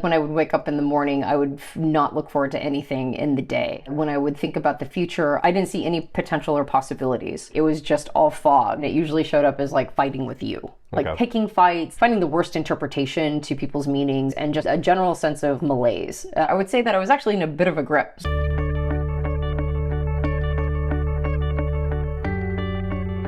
When I would wake up in the morning, I would not look forward to anything in the day. When I would think about the future, I didn't see any potential or possibilities. It was just all fog. And it usually showed up as like fighting with you. Like picking fights, finding the worst interpretation to people's meanings, and just a general sense of malaise. I would say that I was actually in a bit of a grip.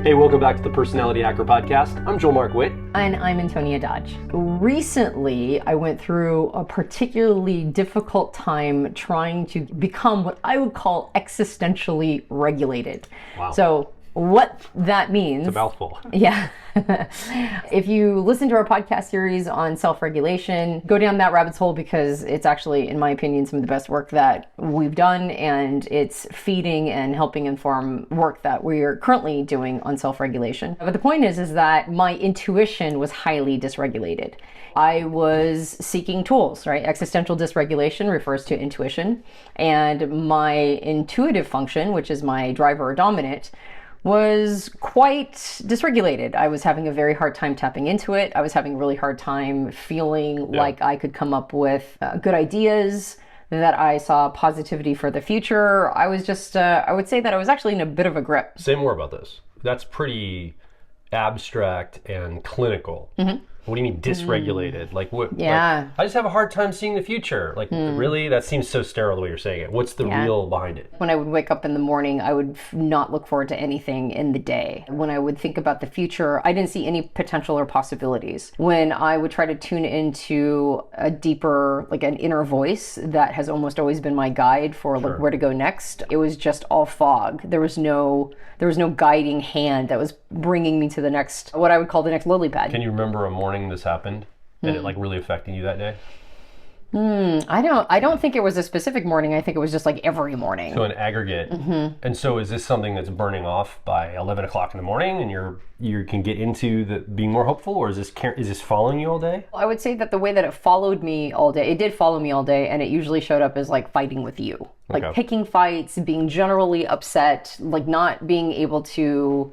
Hey, welcome back to the Personality Hacker Podcast. I'm Joel Mark Witt. And I'm Antonia Dodge. Recently, I went through a particularly difficult time trying to become what I would call existentially regulated. Wow. So what that means... It's a mouthful. Yeah. If you listen to our podcast series on self-regulation, go down that rabbit's hole because it's actually, in my opinion, some of the best work that we've done, and it's feeding and helping inform work that we are currently doing on self-regulation. But the point is that my intuition was highly dysregulated. I was seeking tools, right? Existential dysregulation refers to intuition, and my intuitive function, which is my driver or dominant, was quite dysregulated. I was having a very hard time tapping into it. I was having a really hard time feeling like I could come up with good ideas, that I saw positivity for the future. I was just, I would say that I was actually in a bit of a grip. Say more about this. That's pretty abstract and clinical. Mm-hmm. What do you mean dysregulated? Like what? Yeah. Like, I just have a hard time seeing the future. Like really? That seems so sterile the way you're saying it. What's the real behind it? When I would wake up in the morning, I would not look forward to anything in the day. When I would think about the future, I didn't see any potential or possibilities. When I would try to tune into a deeper, like an inner voice that has almost always been my guide for like where to go next, it was just all fog. There was no guiding hand that was bringing me to the next, what I would call the next lily pad. Can you remember a morning this happened and it like really affecting you that day? I don't think it was a specific morning. I think it was just like every morning. So an aggregate. Mm-hmm. And so is this something that's burning off by 11 o'clock in the morning and you can get into the being more hopeful, or is this following you all day? I would say that the way that it followed me all day, it did follow me all day, and it usually showed up as like fighting with you. Like picking fights, being generally upset, like not being able to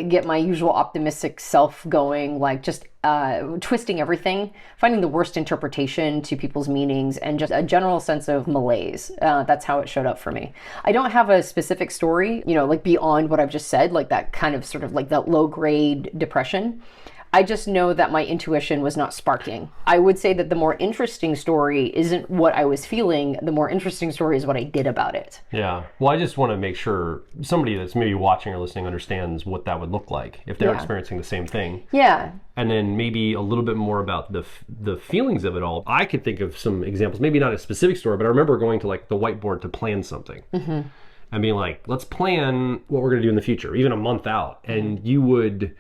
get my usual optimistic self going, like just twisting everything, finding the worst interpretation to people's meanings, and just a general sense of malaise. That's how it showed up for me. I don't have a specific story, like beyond what I've just said, like that kind of sort of like that low grade depression. I just know that my intuition was not sparking. I would say that the more interesting story isn't what I was feeling. The more interesting story is what I did about it. Yeah. Well, I just want to make sure somebody that's maybe watching or listening understands what that would look like if they're experiencing the same thing. Yeah. And then maybe a little bit more about the feelings of it all. I could think of some examples, maybe not a specific story, but I remember going to like the whiteboard to plan something. Mm-hmm. And being like, let's plan what we're going to do in the future, even a month out. And you would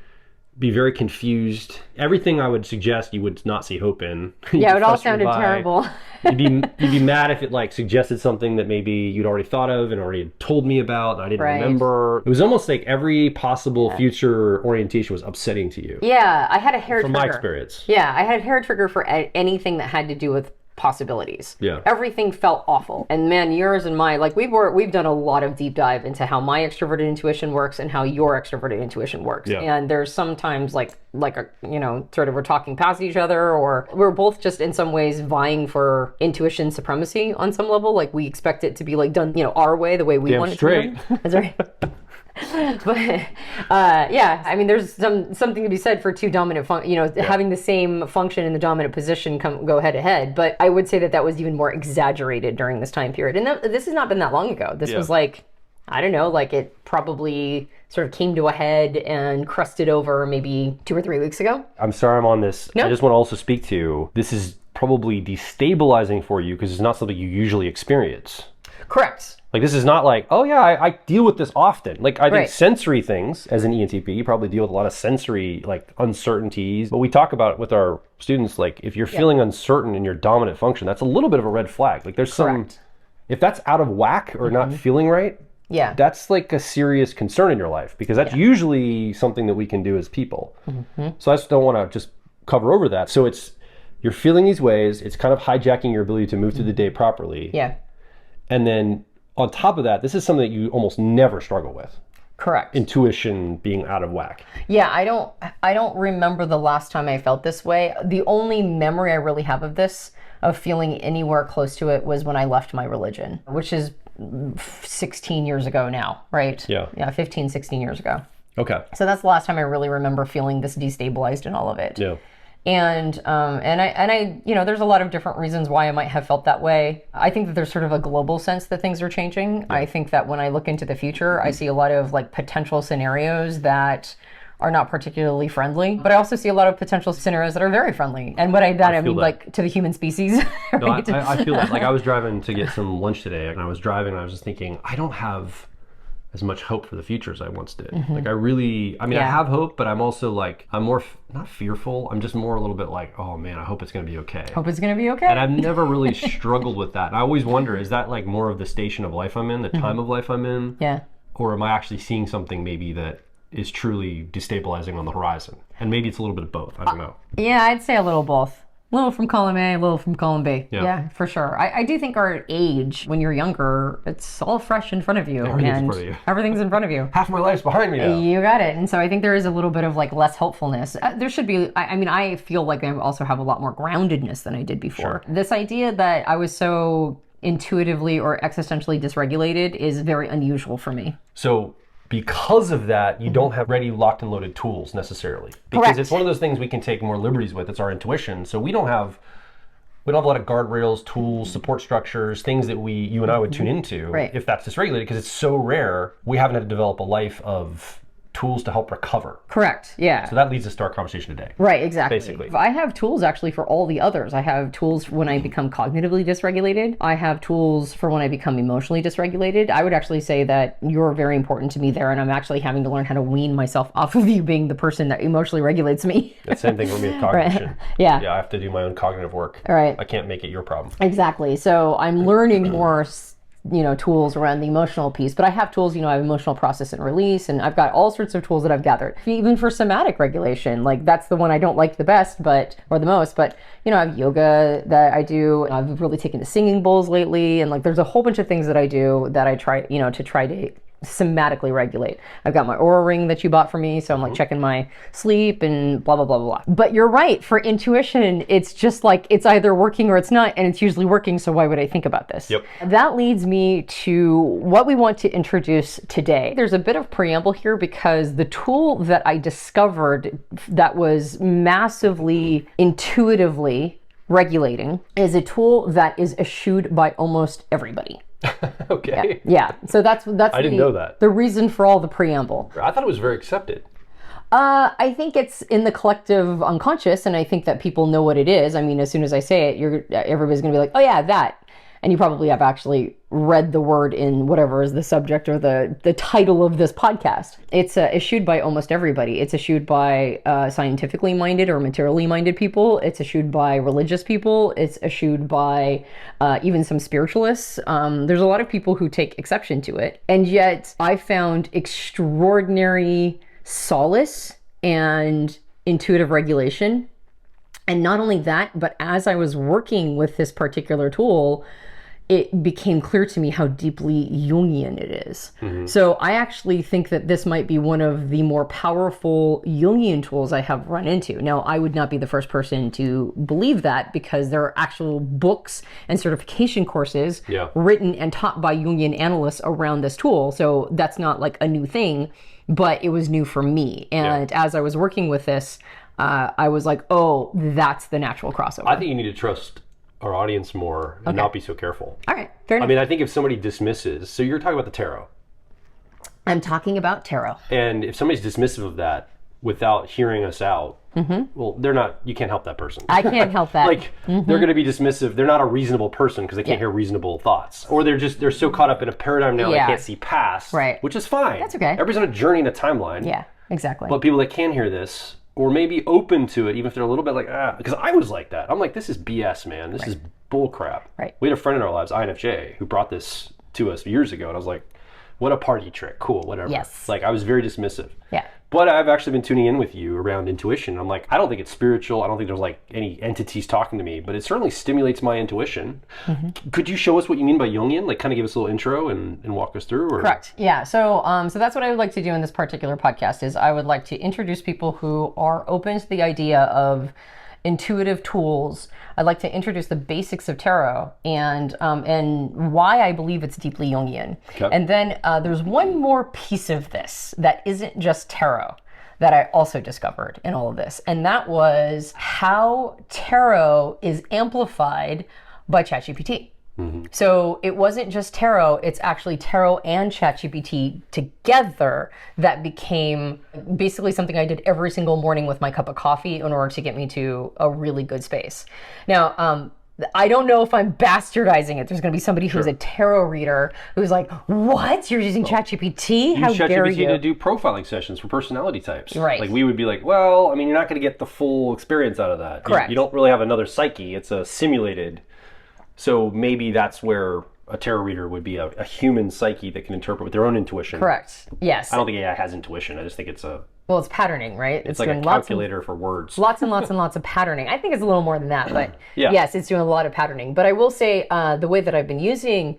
be very confused. Everything I would suggest you would not see hope in. Yeah, it all sounded terrible. You'd be mad if it like suggested something that maybe you'd already thought of and already had told me about and I didn't remember. It was almost like every possible future orientation was upsetting to you. Yeah, I had a hair trigger. From my experience. Yeah, I had a hair trigger for anything that had to do with possibilities. Yeah. Everything felt awful. And man, yours and my, like we've done a lot of deep dive into how my extroverted intuition works and how your extroverted intuition works. Yeah. And there's sometimes like a, sort of we're talking past each other, or we're both just in some ways vying for intuition supremacy on some level. Like we expect it to be like done, our way, the way we want it to be done. That's right. But yeah, I mean, there's something to be said for two dominant having the same function in the dominant position go head to head. But I would say that was even more exaggerated during this time period. And this has not been that long ago. This was like, I don't know, like it probably sort of came to a head and crusted over maybe 2 or 3 weeks ago. I'm sorry I'm on this. No. I just want to also speak to, this is probably destabilizing for you because it's not something you usually experience. Correct. Like this is not like, oh yeah, I deal with this often. Like I think sensory things, as an ENTP, you probably deal with a lot of sensory like uncertainties. But we talk about it with our students, like if you're feeling uncertain in your dominant function, that's a little bit of a red flag. Like there's if that's out of whack or not feeling right, that's like a serious concern in your life, because that's usually something that we can do as people. Mm-hmm. So I just don't want to just cover over that. So you're feeling these ways, it's kind of hijacking your ability to move through the day properly. Yeah. And then on top of that, this is something that you almost never struggle with. Correct. Intuition being out of whack. Yeah, I don't remember the last time I felt this way. The only memory I really have of this of feeling anywhere close to it was when I left my religion, which is 16 years ago now, right? Yeah, 15, 16 years ago. Okay. So that's the last time I really remember feeling this destabilized in all of it. Yeah. And I, there's a lot of different reasons why I might have felt that way. I think that there's sort of a global sense that things are changing. Yeah. I think that when I look into the future, I see a lot of like potential scenarios that are not particularly friendly, but I also see a lot of potential scenarios that are very friendly. And I mean like to the human species. Right? No, I feel that. Like I was driving to get some lunch today, and I was driving and I was just thinking, I don't have as much hope for the future as I once did. Like I have hope, but I'm also like, I'm more, not fearful, I'm just more a little bit like, oh man, I hope it's going to be okay. Hope it's going to be okay. And I've never really struggled with that. And I always wonder, is that like more of the station of life I'm in, the time of life I'm in? Yeah. Or am I actually seeing something maybe that is truly destabilizing on the horizon? And maybe it's a little bit of both. I don't know. Yeah, I'd say a little both. A little from column A, a little from column B. Yeah, for sure. I do think our age, when you're younger, it's all fresh in front of you. Everything's in front of you. Everything's in front of you. Half my life's behind me now. You got it. And so I think there is a little bit of like less helpfulness. There should be, I feel like I also have a lot more groundedness than I did before. Sure. This idea that I was so intuitively or existentially dysregulated is very unusual for me. So because of that, you don't have ready, locked and loaded tools necessarily. Because Correct. It's one of those things we can take more liberties with. It's our intuition. So we don't have a lot of guardrails, tools, support structures, things that you and I would tune into if that's dysregulated, because it's so rare. We haven't had to develop a life of tools to help recover. Correct. Yeah. So that leads us to our conversation today. Right, exactly. Basically. I have tools actually for all the others. I have tools when I become cognitively dysregulated. I have tools for when I become emotionally dysregulated. I would actually say that you're very important to me there, and I'm actually having to learn how to wean myself off of you being the person that emotionally regulates me. The same thing for me with cognition. Right. Yeah. Yeah, I have to do my own cognitive work. Right. I can't make it your problem. Exactly. So I'm learning more tools around the emotional piece, but I have tools, I have emotional process and release, and I've got all sorts of tools that I've gathered. Even for somatic regulation, like that's the one I don't like the best, or the most, but I have yoga that I do. I've really taken to singing bowls lately, and like there's a whole bunch of things that I do that I try, to try to somatically regulate. I've got my Oura ring that you bought for me, so I'm like checking my sleep and blah, blah, blah, blah, blah. But you're right, for intuition, it's just like it's either working or it's not, and it's usually working, so why would I think about this? Yep. That leads me to what we want to introduce today. There's a bit of preamble here because the tool that I discovered that was massively intuitively regulating is a tool that is eschewed by almost everybody. Okay. Yeah. So that's I didn't know that. The reason for all the preamble. I thought it was very accepted. I think it's in the collective unconscious, and I think that people know what it is. I mean, as soon as I say it, everybody's going to be like, "Oh yeah, that." And you probably have actually read the word in whatever is the subject or the title of this podcast. It's eschewed by almost everybody. It's eschewed by scientifically minded or materially minded people. It's eschewed by religious people. It's eschewed by even some spiritualists. There's a lot of people who take exception to it. And yet I found extraordinary solace and intuitive regulation. And not only that, but as I was working with this particular tool, it became clear to me how deeply Jungian it is. Mm-hmm. So I actually think that this might be one of the more powerful Jungian tools I have run into. Now, I would not be the first person to believe that because there are actual books and certification courses written and taught by Jungian analysts around this tool. So that's not like a new thing, but it was new for me. And as I was working with this, I was like, oh, that's the natural crossover. I think you need to trust our audience more and not be so careful. All right, fair enough. I mean, I think if somebody dismisses, so you're talking about the tarot. I'm talking about tarot. And if somebody's dismissive of that without hearing us out, well, you can't help that person. I can't help that. They're going to be dismissive. They're not a reasonable person because they can't hear reasonable thoughts. Or they're so caught up in a paradigm now they can't see past, which is fine. That's okay. Everybody's on a journey in a timeline. Yeah, exactly. But people that can hear this, or maybe open to it, even if they're a little bit like, because I was like that. I'm like, this is BS, man. This is bull crap. Right. We had a friend in our lives, INFJ, who brought this to us years ago, and I was like, what a party trick. Cool, whatever. Yes. Like, I was very dismissive. Yeah. But I've actually been tuning in with you around intuition. I'm like, I don't think it's spiritual. I don't think there's like any entities talking to me, but it certainly stimulates my intuition. Mm-hmm. Could you show us what you mean by Jungian? Like, kind of give us a little intro and walk us through? Or? Correct. Yeah. So that's what I would like to do in this particular podcast is I would like to introduce people who are open to the idea of intuitive tools, I'd like to introduce the basics of tarot and why I believe it's deeply Jungian. Okay. And then there's one more piece of this that isn't just tarot that I also discovered in all of this, and that was how tarot is amplified by ChatGPT. So it wasn't just tarot, it's actually tarot and ChatGPT together that became basically something I did every single morning with my cup of coffee in order to get me to a really good space. Now, I don't know if I'm bastardizing it. There's going to be somebody who's a tarot reader who's like, what? You're using ChatGPT? How dare you? Use ChatGPT to do profiling sessions for personality types. Right. Like we would be like, well, I mean, you're not going to get the full experience out of that. Correct. You don't really have another psyche. It's a simulated. So maybe that's where a tarot reader would be a human psyche that can interpret with their own intuition. Correct. Yes. I don't think AI has intuition. I just think it's well, it's patterning, right? It's like a calculator for words. Lots and lots and lots of patterning. I think it's a little more than that, but yes, it's doing a lot of patterning. But I will say the way that I've been using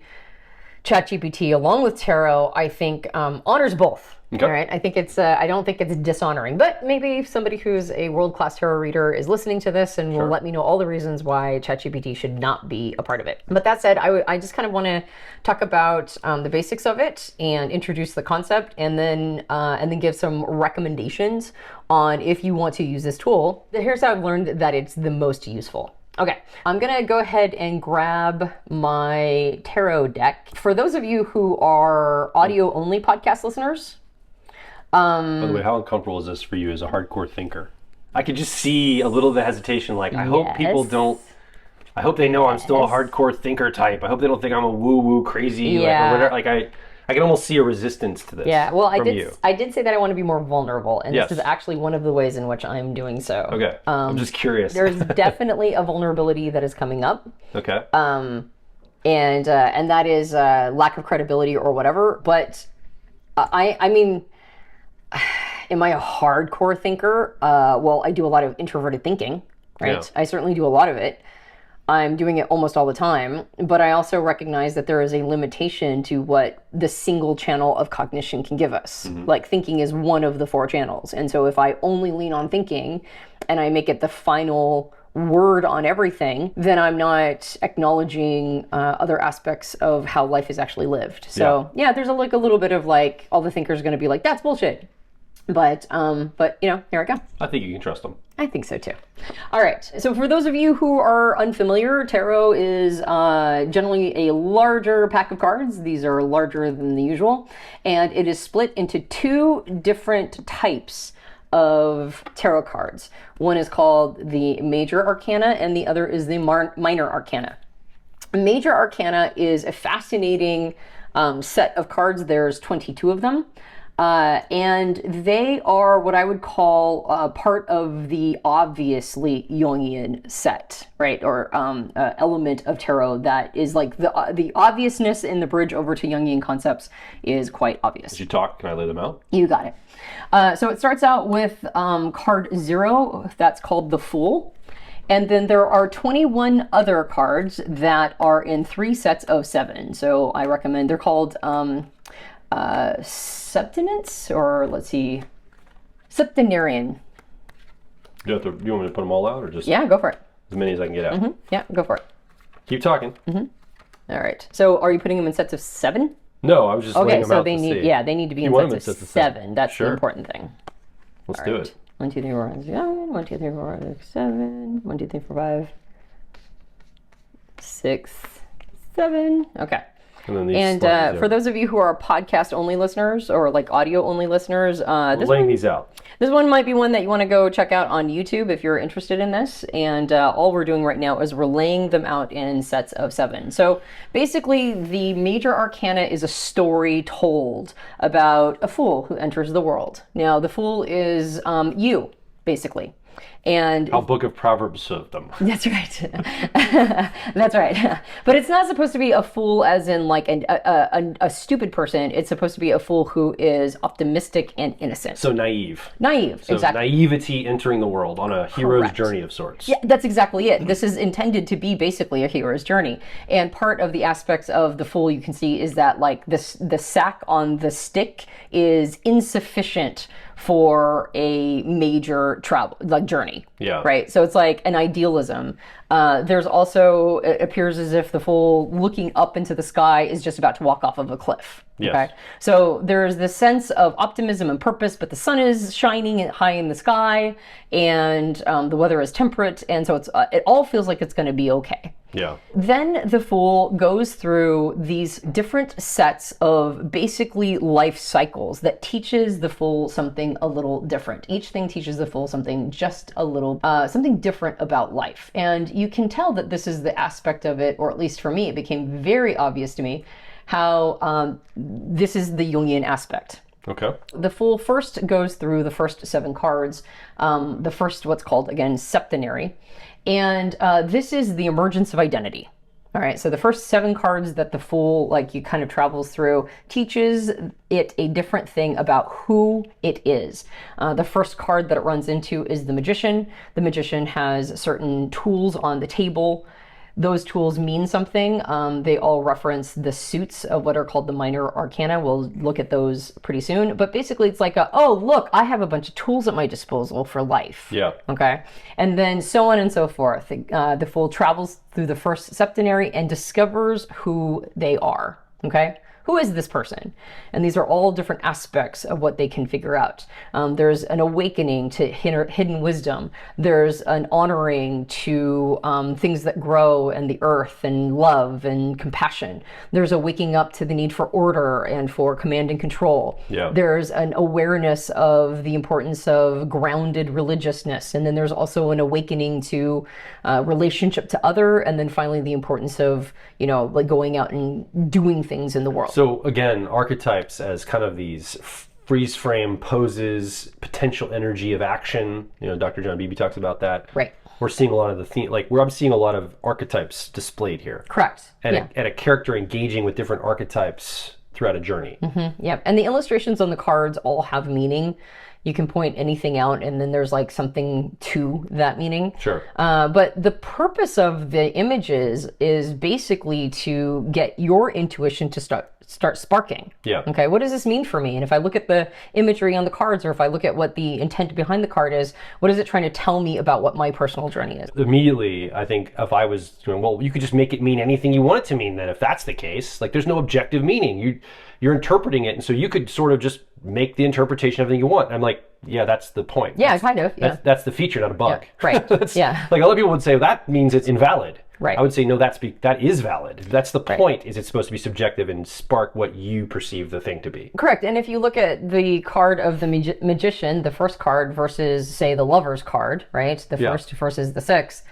ChatGPT along with tarot, I think honors both. Okay. All right. I think it's. I don't think it's dishonoring, but maybe somebody who's a world-class tarot reader is listening to this and will let me know all the reasons why ChatGPT should not be a part of it. But that said, I just kind of want to talk about the basics of it and introduce the concept, and then give some recommendations on if you want to use this tool. Here's how I've learned that it's the most useful. Okay, I'm gonna go ahead and grab my tarot deck. For those of you who are audio-only podcast listeners. By the way, how uncomfortable is this for you as a hardcore thinker? I could just see a little bit of hesitation, like, I hope people don't, I hope they know I'm still a hardcore thinker type. I hope they don't think I'm a woo-woo crazy, like, or whatever. Like, I can almost see a resistance to this. Yeah, well, I did say that I want to be more vulnerable, and this is actually one of the ways in which I'm doing so. Okay, I'm just curious. There's definitely a vulnerability that is coming up. Okay. And that is lack of credibility or whatever, but I mean, am I a hardcore thinker? Well, I do a lot of introverted thinking, right? Yeah. I certainly do a lot of it. I'm doing it almost all the time, but I also recognize that there is a limitation to what the single channel of cognition can give us. Mm-hmm. Like thinking is one of the 4 channels. And so if I only lean on thinking and I make it the final word on everything, then I'm not acknowledging other aspects of how life is actually lived. So yeah, there's a little bit of like, all the thinkers are going to be like, that's bullshit. But you know, here I go. I think you can trust them. I think so too. All right. So for those of you who are unfamiliar, tarot is generally a larger pack of cards. These are larger than the usual, and it is split into 2 different types of tarot cards. One is called the Major Arcana, and the other is the Minor Arcana. Major Arcana is a fascinating set of cards. There's 22 of them. And they are what I would call part of the obviously Jungian set, right? Or element of tarot that is like the obviousness in the bridge over to Jungian concepts is quite obvious. As you talk, can I lay them out? You got it. So it starts out with card 0, that's called the Fool. And then there are 21 other cards that are in 3 sets of 7. So I recommend, they're called Septenance, or let's see, Septenarian. Do you want me to put them all out, or just? Yeah, go for it. As many as I can get out. Mm-hmm. Yeah, go for it. Keep talking. Mm-hmm. All right. So are you putting them in sets of 7? No, I was just laying them out to see. Yeah, they need to be in sets of 7. That's the important thing. Let's do it. 1, 2, 3, 4, 5, 6, 7. 1, 2, 3, 4, 5, 6, 7. 1, 2, 3, 4, 5, 6, 7. Okay. And for those of you who are podcast-only listeners or like audio-only listeners, these out. This one might be one that you want to go check out on YouTube if you're interested in this. And all we're doing right now is we're laying them out in sets of 7. So basically, the Major Arcana is a story told about a fool who enters the world. Now, the fool is you, basically. And our book of Proverbs of them. That's right. That's right. But it's not supposed to be a fool as in like a stupid person. It's supposed to be a fool who is optimistic and innocent. So naive. Naive, so exactly. Naivety entering the world on a hero's journey of sorts. Yeah, that's exactly it. This is intended to be basically a hero's journey. And part of the aspects of the fool you can see is that like the sack on the stick is insufficient for a major travel, like journey. Yeah. Right. So it's like an idealism. There's also, it appears as if the Fool looking up into the sky is just about to walk off of a cliff. Yes. Okay. So there's this sense of optimism and purpose, but the sun is shining high in the sky, and the weather is temperate, and so it all feels like it's going to be okay. Yeah. Then the Fool goes through these different sets of basically life cycles that teaches the Fool something a little different. Each thing teaches the Fool something just a little, something different about life. And you can tell that this is the aspect of it, or at least for me, it became very obvious to me how this is the Jungian aspect. Okay. The Fool first goes through the first 7 cards, the first what's called, again, septenary. And this is the emergence of identity. All right, so the first 7 cards that the Fool, like, you kind of travels through, teaches it a different thing about who it is. The first card that it runs into is the Magician. The Magician has certain tools on the table. Those tools mean something. They all reference the suits of what are called the minor arcana. We'll look at those pretty soon. But basically it's like, oh, look, I have a bunch of tools at my disposal for life. Yeah. Okay. And then so on and so forth. The Fool travels through the first septenary and discovers who they are. Okay. Who is this person? And these are all different aspects of what they can figure out. There's an awakening to hidden wisdom. There's an honoring to things that grow and the earth and love and compassion. There's a waking up to the need for order and for command and control. Yeah. There's an awareness of the importance of grounded religiousness. And then there's also an awakening to relationship to other. And then finally the importance of, like going out and doing things in the world. So again, archetypes as kind of these freeze frame poses, potential energy of action. Dr. John Beebe talks about that. Right. We're seeing a lot of the theme, I'm seeing a lot of archetypes displayed here. Correct. And a character engaging with different archetypes throughout a journey. Mm-hmm. Yep. And the illustrations on the cards all have meaning. You can point anything out, and then there's like something to that meaning. Sure. But the purpose of the images is basically to get your intuition to start sparking. Yeah. Okay, what does this mean for me? And if I look at the imagery on the cards, or if I look at what the intent behind the card is, what is it trying to tell me about what my personal journey is? Immediately, I think if I was doing, well, you could just make it mean anything you want it to mean then, if that's the case. Like, there's no objective meaning. You're interpreting it, and so you could sort of just make the interpretation of everything you want. And I'm like, yeah, that's the point. Yeah, kind of. Yeah. That's the feature, not a bug. Yeah, right. Yeah. Like, other people would say, well, that means it's invalid. Right. I would say, no, that is valid. That's the point, is it's supposed to be subjective and spark what you perceive the thing to be. Correct. And if you look at the card of the Magician, the first card versus, say, the Lover's card, right? The first versus the sixth,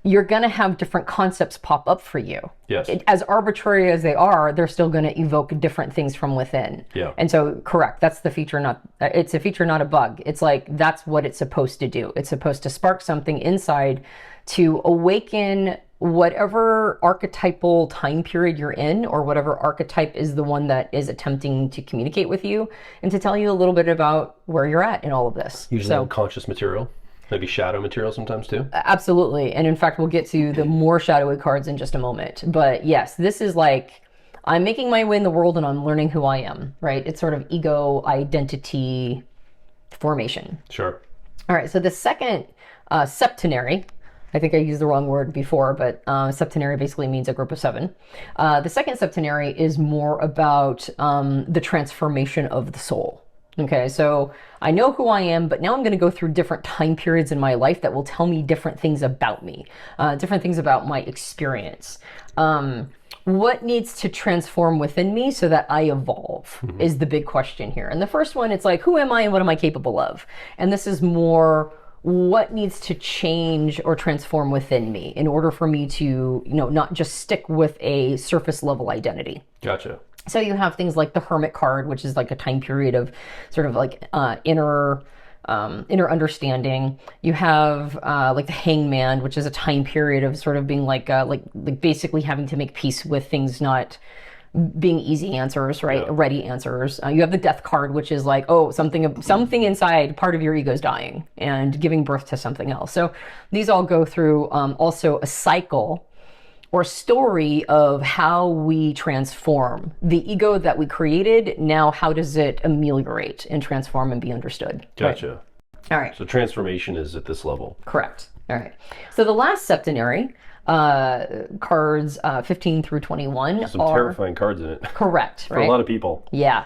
you're going to have different concepts pop up for you. Yes. As arbitrary as they are, they're still going to evoke different things from within. Yeah. And so, correct, that's the feature, it's a feature, not a bug. It's like, that's what it's supposed to do. It's supposed to spark something inside to awaken whatever archetypal time period you're in, or whatever archetype is the one that is attempting to communicate with you, and to tell you a little bit about where you're at in all of this. Usually unconscious material. Maybe shadow material sometimes too. Absolutely. And in fact, we'll get to the more shadowy cards in just a moment. But yes, this is like, I'm making my way in the world and I'm learning who I am, right? It's sort of ego identity formation. Sure. All right. So the second septenary, I think I used the wrong word before, but septenary basically means a group of 7. The second septenary is more about the transformation of the soul. Okay, so I know who I am, but now I'm going to go through different time periods in my life that will tell me different things about me, different things about my experience. What needs to transform within me so that I evolve is the big question here. And the first one, it's like, who am I and what am I capable of? And this is more, what needs to change or transform within me in order for me to, not just stick with a surface level identity. Gotcha. So you have things like the Hermit card, which is like a time period of sort of like inner understanding. You have like the Hangman, which is a time period of sort of being like basically having to make peace with things not being easy answers, right? Yeah. Ready answers. You have the Death card, which is like, oh, something inside, part of your ego is dying and giving birth to something else. So these all go through also a cycle or story of how we transform the ego that we created. Now, how does it ameliorate and transform and be understood? Gotcha. Right. All right. So transformation is at this level. Correct. All right. So the last septenary, cards 15 through 21 Some are terrifying cards in it. correct, For right? a lot of people. Yeah.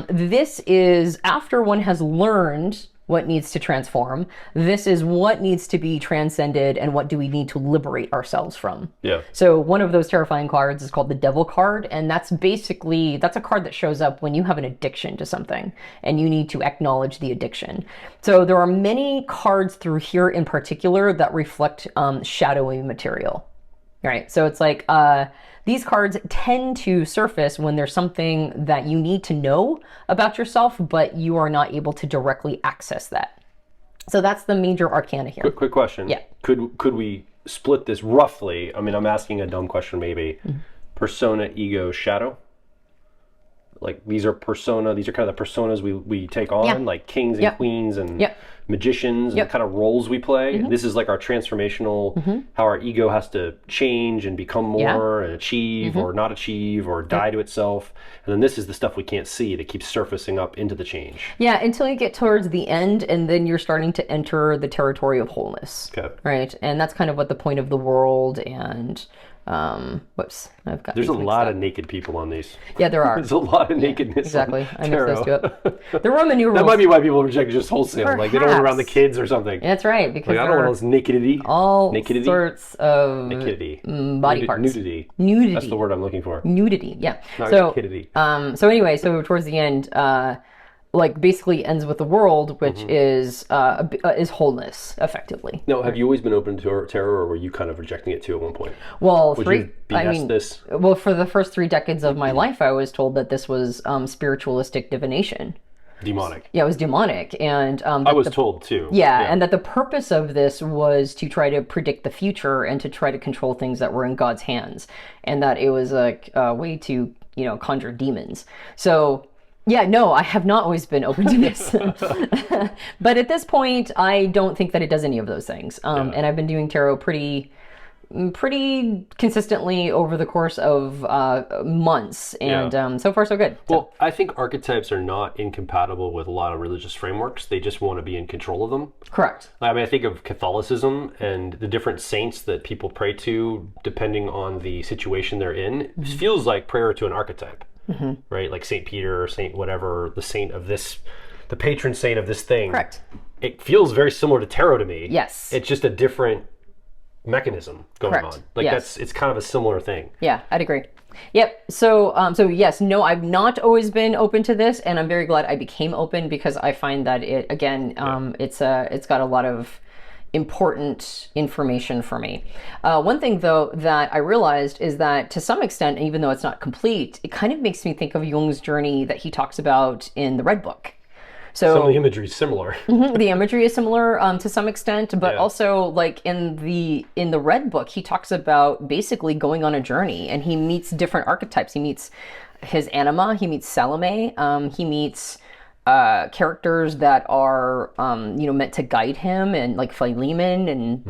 This is after one has learned what needs to transform. This is what needs to be transcended and what do we need to liberate ourselves from. Yeah. So one of those terrifying cards is called the Devil card, and that's a card that shows up when you have an addiction to something and you need to acknowledge the addiction. So there are many cards through here in particular that reflect shadowy material. Right. So it's like these cards tend to surface when there's something that you need to know about yourself, but you are not able to directly access that. So that's the major arcana here. Quick question. Yeah. Could we split this roughly? I mean, I'm asking a dumb question maybe. Persona, ego, shadow? Like these are kind of the personas we take on, like kings and queens and magicians and the kind of roles we play. This is like our transformational, how our ego has to change and become more and achieve or not achieve or die to itself. And then this is the stuff we can't see that keeps surfacing up into the change. Yeah, until you get towards the end and then you're starting to enter the territory of wholeness. Okay. Right? And that's kind of what the point of the world and whoops, I've got There's a lot of naked people on these. Yeah, there are. There's a lot of nakedness. Exactly. I mixed Tarot. those two up. The Roman numerals. That might be why people reject just wholesale. Like they don't want around the kids or something. That's right. Because like, I don't want this nakedity. All sorts of body parts. Nudity. Nudity. That's the word I'm looking for. Nudity. Yeah. Not so kidity. So anyway, so towards the end, like basically ends with the world, which is wholeness, effectively. Now, have you always been open to tarot, or were you kind of rejecting it too at one point? Well, this? Well, for the first 3 decades of my life, I was told that this was spiritualistic divination. Demonic. Yeah, it was demonic, and I was told too. Yeah, and that the purpose of this was to try to predict the future and to try to control things that were in God's hands, and that it was like a way to conjure demons. So. Yeah, no, I have not always been open to this. But at this point, I don't think that it does any of those things. And I've been doing tarot pretty consistently over the course of months. And so far, so good. Well, I think archetypes are not incompatible with a lot of religious frameworks. They just want to be in control of them. Correct. I mean, I think of Catholicism and the different saints that people pray to, depending on the situation they're in. It feels like prayer to an archetype. Right, like Saint Peter or Saint whatever, the saint of this, the patron saint of this thing. Correct. It feels very similar to tarot to me. Yes. It's just a different mechanism going on. Like it's kind of a similar thing. Yeah, I'd agree. Yep. So yes, no, I've not always been open to this, and I'm very glad I became open because I find that it again, it's got a lot of important information for me. One thing though that I realized is that to some extent, even though it's not complete, it kind of makes me think of Jung's journey that he talks about in the Red Book. So some of the imagery is similar. The imagery is similar to some extent, but also like in the Red Book, he talks about basically going on a journey and he meets different archetypes. He meets his anima, he meets Salome, he meets characters that are meant to guide him, and like Philemon and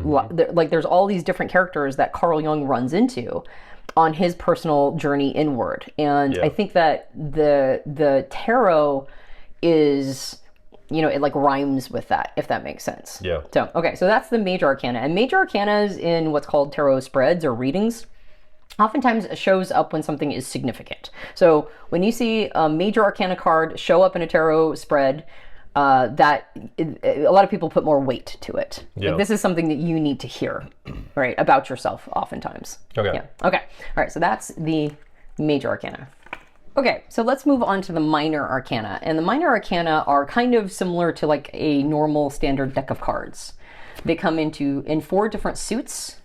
like there's all these different characters that Carl Jung runs into on his personal journey inward. And I think that the tarot is it like rhymes with that, if that makes sense. Yeah. So okay, so that's the major arcana, and major arcanas in what's called tarot spreads or readings oftentimes shows up when something is significant. So when you see a major arcana card show up in a tarot spread, a lot of people put more weight to it. Yeah. Like, this is something that you need to hear, right, about yourself oftentimes. Okay. Yeah. Okay. All right. So that's the major arcana. Okay, so let's move on to the minor arcana. And the minor arcana are kind of similar to like a normal standard deck of cards. They come in 4 different suits.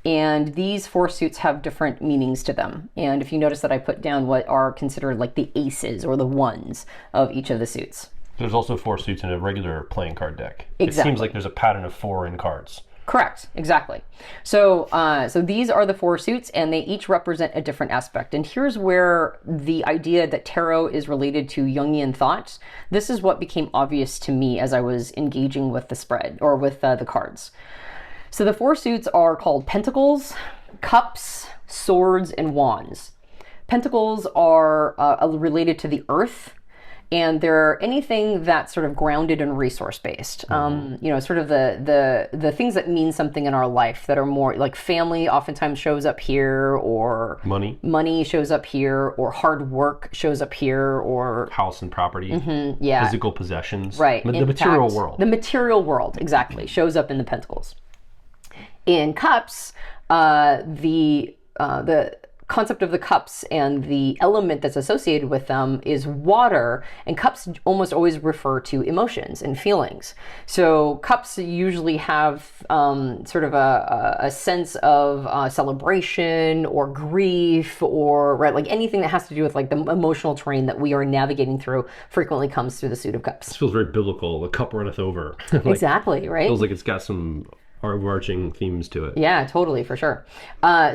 And these 4 suits have different meanings to them. And if you notice that I put down what are considered like the aces or the ones of each of the suits. There's also 4 suits in a regular playing card deck. Exactly. It seems like there's a pattern of 4 in cards. Correct, exactly. So these are the 4 suits, and they each represent a different aspect. And here's where the idea that tarot is related to Jungian thought, this is what became obvious to me as I was engaging with the spread, or with the cards. So the 4 suits are called pentacles, Cups, swords, and wands. Pentacles are related to the earth, and they're anything that's sort of grounded and resource based. You know, sort of the things that mean something in our life that are more like family oftentimes shows up here, or money shows up here, or hard work shows up here, or house and property, physical possessions, right? The material world. The material world, exactly, shows up in the pentacles. In cups, the concept of the cups and the element that's associated with them is water, and cups almost always refer to emotions and feelings. So cups usually have sort of a sense of celebration or grief, or right, like anything that has to do with like the emotional terrain that we are navigating through frequently comes through the suit of cups. This feels very biblical. The cup runneth over. Like, exactly, right? Feels like it's got some overarching themes to it. Yeah, totally, for sure.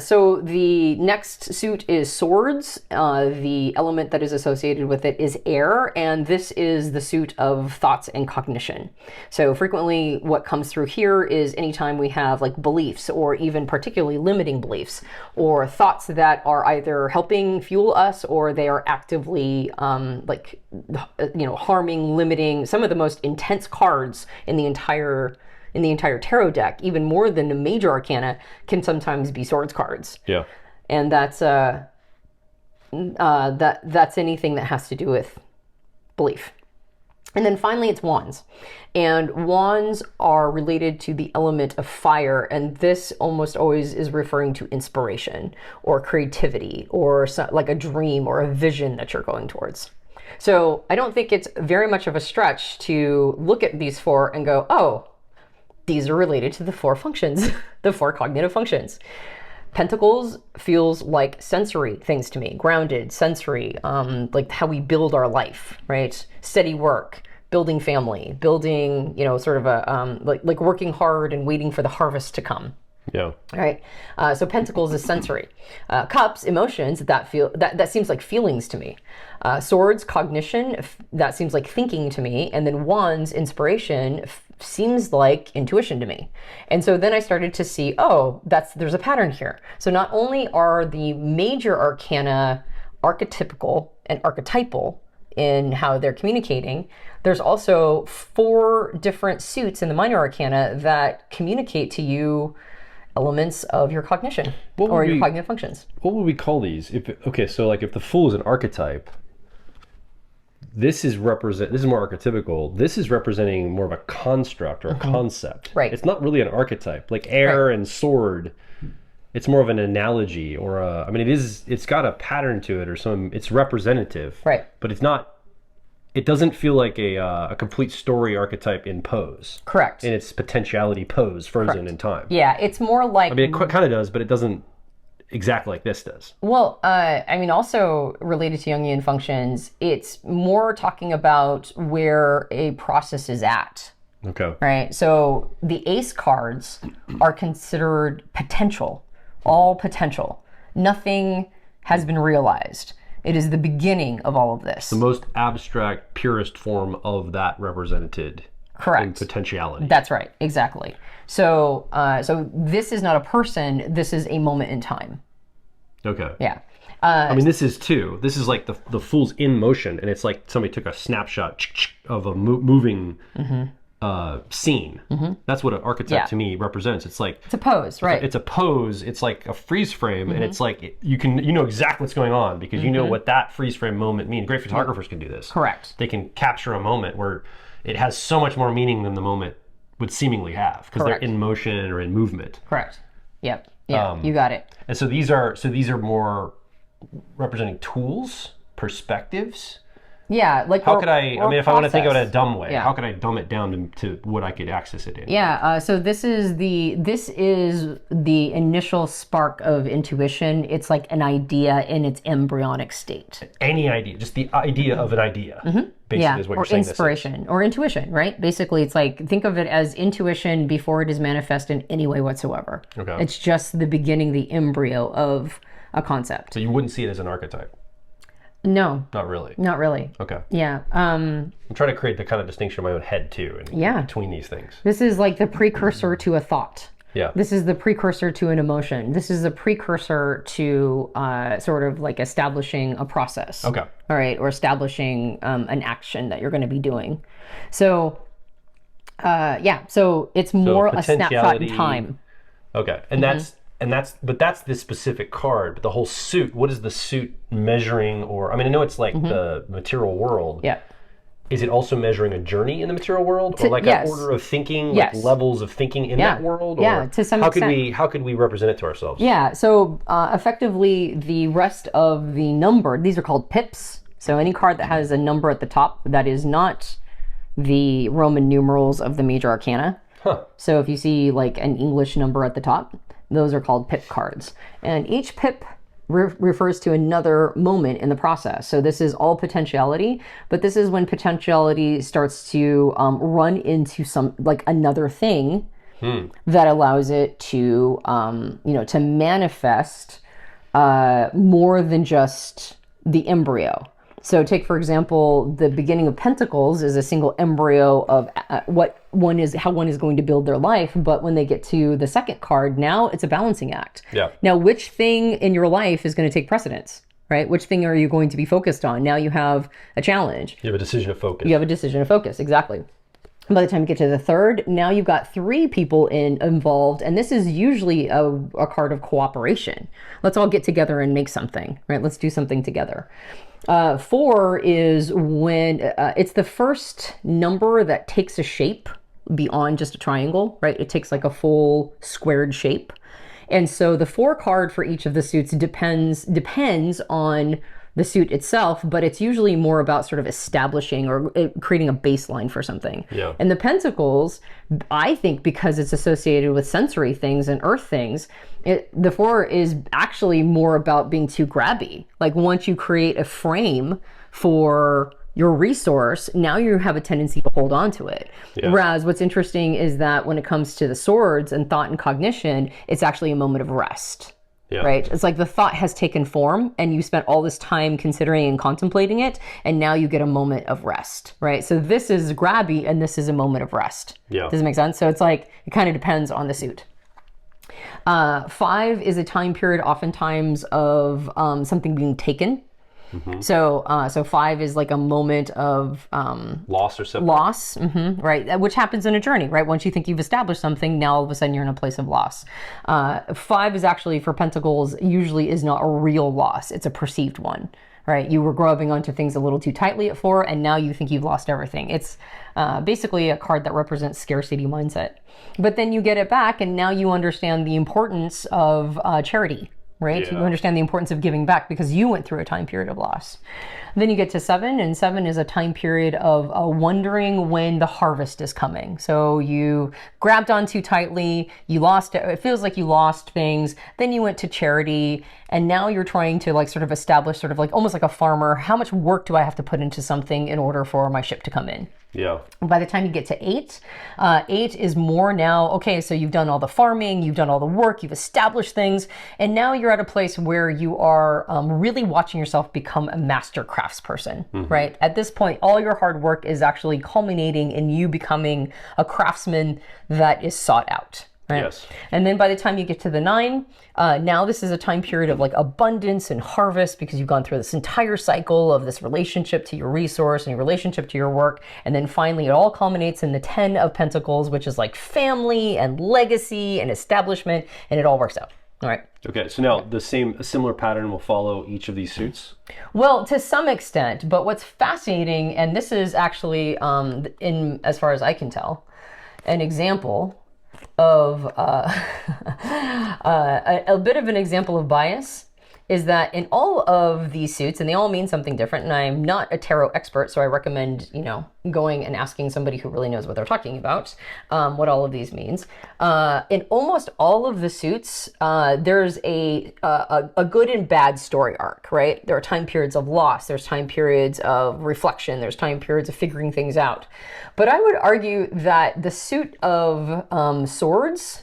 So the next suit is swords. The element that is associated with it is air, and this is the suit of thoughts and cognition. So frequently what comes through here is anytime we have like beliefs, or even particularly limiting beliefs, or thoughts that are either helping fuel us, or they are actively like, you know, harming, limiting. Some of the most intense cards in the entire tarot deck, even more than the major arcana, can sometimes be swords cards. Yeah. And that's that's anything that has to do with belief. And then finally it's wands. And wands are related to the element of fire, and this almost always is referring to inspiration or creativity, or like a dream or a vision that you're going towards. So I don't think it's very much of a stretch to look at these four and go, oh, these are related to the four functions, the four cognitive functions. Pentacles feels like sensory things to me, grounded, sensory, like how we build our life, right? Steady work, building family, building, you know, sort of a, like working hard and waiting for the harvest to come. Yeah. Right. So pentacles is sensory. Cups, emotions, that seems like feelings to me. Swords, cognition, that seems like thinking to me. And then wands, inspiration, seems like intuition to me. And so then I started to see, oh, there's a pattern here. So not only are the major arcana archetypical and archetypal in how they're communicating, there's also 4 different suits in the minor arcana that communicate to you elements of your cognition or your cognitive functions. What would we call these? So like if the Fool is an archetype, this is more archetypical. This is representing more of a construct or a concept. Right. It's not really an archetype. Like air and sword, it's more of an analogy, or it's got a pattern to it, or it's representative. Right. But it's not. It doesn't feel like a complete story archetype in pose. Correct. In its potentiality pose, frozen in time. Yeah, it's more like... I mean, it kind of does, but it doesn't exactly like this does. Well, I mean, also related to Jungian functions, it's more talking about where a process is at. Okay. Right? So the ace cards are considered potential, all potential. Nothing has been realized. It is the beginning of all of this. The most abstract, purest form of that represented. Correct. In potentiality. That's right. Exactly. So, so this is not a person. This is a moment in time. Okay. Yeah. I mean, this is too. This is like the Fool's in motion, and it's like somebody took a snapshot of a moving scene. That's what an archetype to me represents. It's like it's a pose, right? It's a pose. It's like a freeze frame, and it's like you know exactly what's going on because you know what that freeze frame moment means. Great photographers can do this. Correct. They can capture a moment where it has so much more meaning than the moment would seemingly have because they're in motion or in movement. Correct. Yep. Yeah. You got it. And so these are more representing tools, perspectives. Yeah, like how could I mean, if I want to think of it in a dumb way, yeah. how could I dumb it down to what I could access it in? Yeah, so this is the initial spark of intuition. It's like an idea in its embryonic state. Any idea, just the idea of an idea. Basically is what you're saying. Or inspiration or intuition, right? Basically, it's like think of it as intuition before it is manifest in any way whatsoever. Okay. It's just the beginning, the embryo of a concept. So you wouldn't see it as an archetype. No. Not really. Not really. Okay. Yeah. I'm trying to create the kind of distinction in my own head too, between these things. This is like the precursor to a thought, Yeah. This is the precursor to an emotion. This is a precursor to sort of like establishing a process. Okay. All right, or establishing an action that you're going to be doing. So, so it's more a snapshot in time. Okay, and that's this specific card. But the whole suit. What is the suit measuring? Or I mean, I know it's like the material world. Yeah. Is it also measuring a journey in the material world, or like an order of thinking, like levels of thinking in that world? Or to some extent. How could we represent it to ourselves? Yeah. So effectively, the rest of the number, these are called pips. So any card that has a number at the top that is not the Roman numerals of the major arcana. Huh. So if you see like an English number at the top, those are called pip cards. And each pip refers to another moment in the process. So this is all potentiality, but this is when potentiality starts to run into some like another thing that allows it to to manifest more than just the embryo. So take, for example, the beginning of Pentacles is a single embryo of how one is going to build their life. But when they get to the second card, now it's a balancing act. Yeah. Now, which thing in your life is going to take precedence, right? Which thing are you going to be focused on? Now you have a challenge. You have a decision of focus. You have a decision of focus, exactly. And by the time you get to the third, now you've got 3 people involved, and this is usually a card of cooperation. Let's all get together and make something, right? Let's do something together. 4 is when it's the first number that takes a shape beyond just a triangle, right? It takes like a full squared shape. And so the 4 card for each of the suits depends on the suit itself, but it's usually more about sort of establishing or creating a baseline for something. Yeah. And the Pentacles, I think because it's associated with sensory things and earth things, the 4 is actually more about being too grabby. Like once you create a frame for your resource, now you have a tendency to hold on to it. Yeah. Whereas what's interesting is that when it comes to the swords and thought and cognition, it's actually a moment of rest. Yeah. Right? It's like the thought has taken form and you spent all this time considering and contemplating it, and now you get a moment of rest, right? So this is grabby and this is a moment of rest. Yeah. Does it make sense? So it's like, it kind of depends on the suit. 5 is a time period oftentimes of something being taken. Mm-hmm. So 5 is like a moment of loss or something. Loss, right? Which happens in a journey, right? Once you think you've established something, now all of a sudden you're in a place of loss. 5 is actually, for Pentacles, usually is not a real loss. It's a perceived one, right? You were grabbing onto things a little too tightly at 4, and now you think you've lost everything. It's basically a card that represents scarcity mindset. But then you get it back, and now you understand the importance of charity. Right? Yeah. You understand the importance of giving back because you went through a time period of loss. Then you get to 7, and 7 is a time period of wondering when the harvest is coming. So you grabbed on too tightly, you lost it. It feels like you lost things. Then you went to charity, and now you're trying to like sort of establish sort of like almost like a farmer. How much work do I have to put into something in order for my ship to come in? Yeah. By the time you get to 8, 8 is more now, okay, so you've done all the farming, you've done all the work, you've established things, and now you're at a place where you are really watching yourself become a master craftsperson, right? At this point, all your hard work is actually culminating in you becoming a craftsman that is sought out. Right? Yes. And then by the time you get to the 9, now this is a time period of like abundance and harvest because you've gone through this entire cycle of this relationship to your resource and your relationship to your work. And then finally it all culminates in the 10 of Pentacles, which is like family and legacy and establishment, and it all works out. All right. Okay, so now a similar pattern will follow each of these suits? Well, to some extent, but what's fascinating, and this is actually, in as far as I can tell, an example of a bit of an example of bias is that in all of these suits, and they all mean something different, and I'm not a tarot expert, so I recommend, going and asking somebody who really knows what they're talking about, what all of these means. In almost all of the suits, there's a good and bad story arc, right? There are time periods of loss, there's time periods of reflection, there's time periods of figuring things out. But I would argue that the suit of swords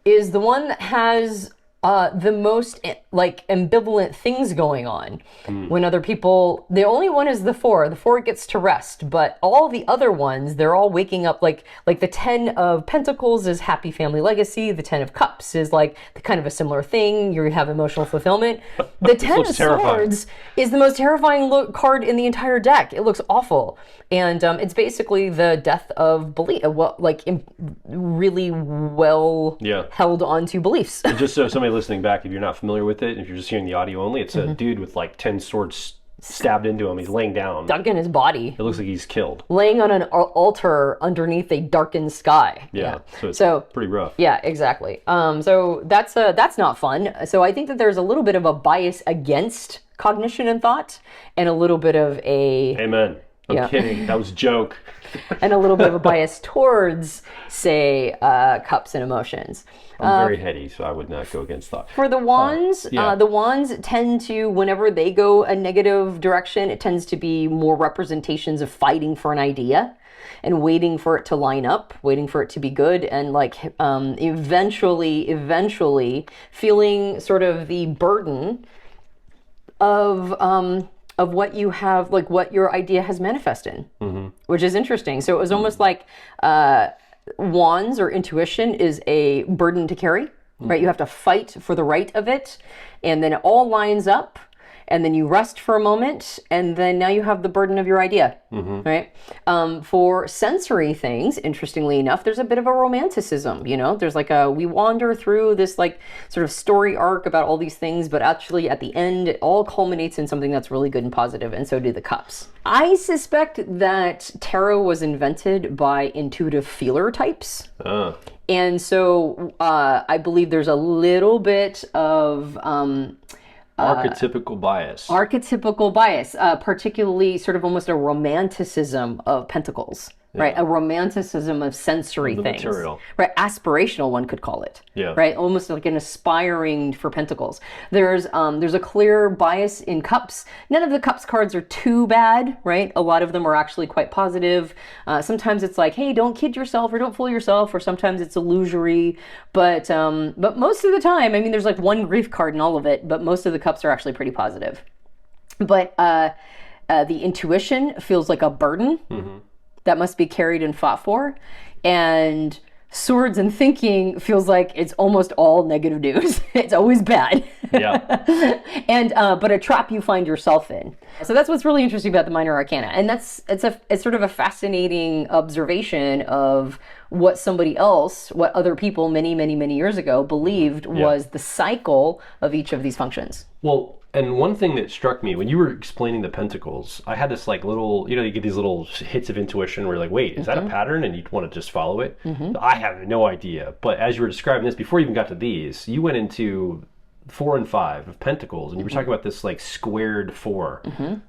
is the one that has the most like ambivalent things going on. When other people, the only one is the 4. The 4 gets to rest, but all the other ones, they're all waking up like the 10 of Pentacles is happy family legacy. The 10 of Cups is like kind of a similar thing. You have emotional fulfillment. The 10 of Swords is the most terrifying card in the entire deck. It looks awful. And it's basically the death of belief, really well held onto beliefs. And just so somebody listening back, if you're not familiar with it, if you're just hearing the audio only, it's a dude with like 10 swords stabbed into him. He's laying down. Stuck in his body. It looks like he's killed. Laying on an altar underneath a darkened sky. Yeah. So it's pretty rough. Yeah, exactly. So that's not fun. So I think that there's a little bit of a bias against cognition and thought, and a little bit of a... Amen. I'm kidding. That was a joke. And a little bit of a bias towards, say, Cups and emotions. I'm very heady, so I would not go against thought. For the Wands, the Wands tend to, whenever they go a negative direction, it tends to be more representations of fighting for an idea and waiting for it to line up, waiting for it to be good, and like eventually feeling sort of the burden of what you have, like what your idea has manifested, which is interesting. So it was almost like Wands or intuition is a burden to carry, right? You have to fight for the right of it, and then it all lines up, and then you rest for a moment, and then now you have the burden of your idea, right? For sensory things, interestingly enough, there's a bit of a romanticism, you know? There's like we wander through this like sort of story arc about all these things, but actually at the end, it all culminates in something that's really good and positive, and so do the Cups. I suspect that tarot was invented by intuitive feeler types. And so I believe there's a little bit of... archetypical bias. Archetypical bias, particularly sort of almost a romanticism of Pentacles, right? A romanticism of sensory things. Material. Right, aspirational one could call it. Yeah. Right, almost like an aspiring for Pentacles. There's a clear bias in Cups. None of the Cups cards are too bad, right? A lot of them are actually quite positive. Sometimes it's like, hey, don't kid yourself or don't fool yourself, or sometimes it's illusory. But most of the time, I mean, there's like one grief card in all of it, but most of the Cups are actually pretty positive. But the intuition feels like a burden that must be carried and fought for. And Swords and thinking feels like it's almost all negative news. It's always bad. Yeah. And but a trap you find yourself in. So that's what's really interesting about the minor arcana. And it's sort of a fascinating observation of what somebody else, what other people many years ago believed was the cycle of each of these functions. Well, and one thing that struck me when you were explaining the Pentacles, I had this like little, you get these little hits of intuition where you're like, wait, is that a pattern? And you'd want to just follow it. I have no idea. But as you were describing this, before you even got to these, you went into 4 and 5 of Pentacles, and you were talking about this like squared 4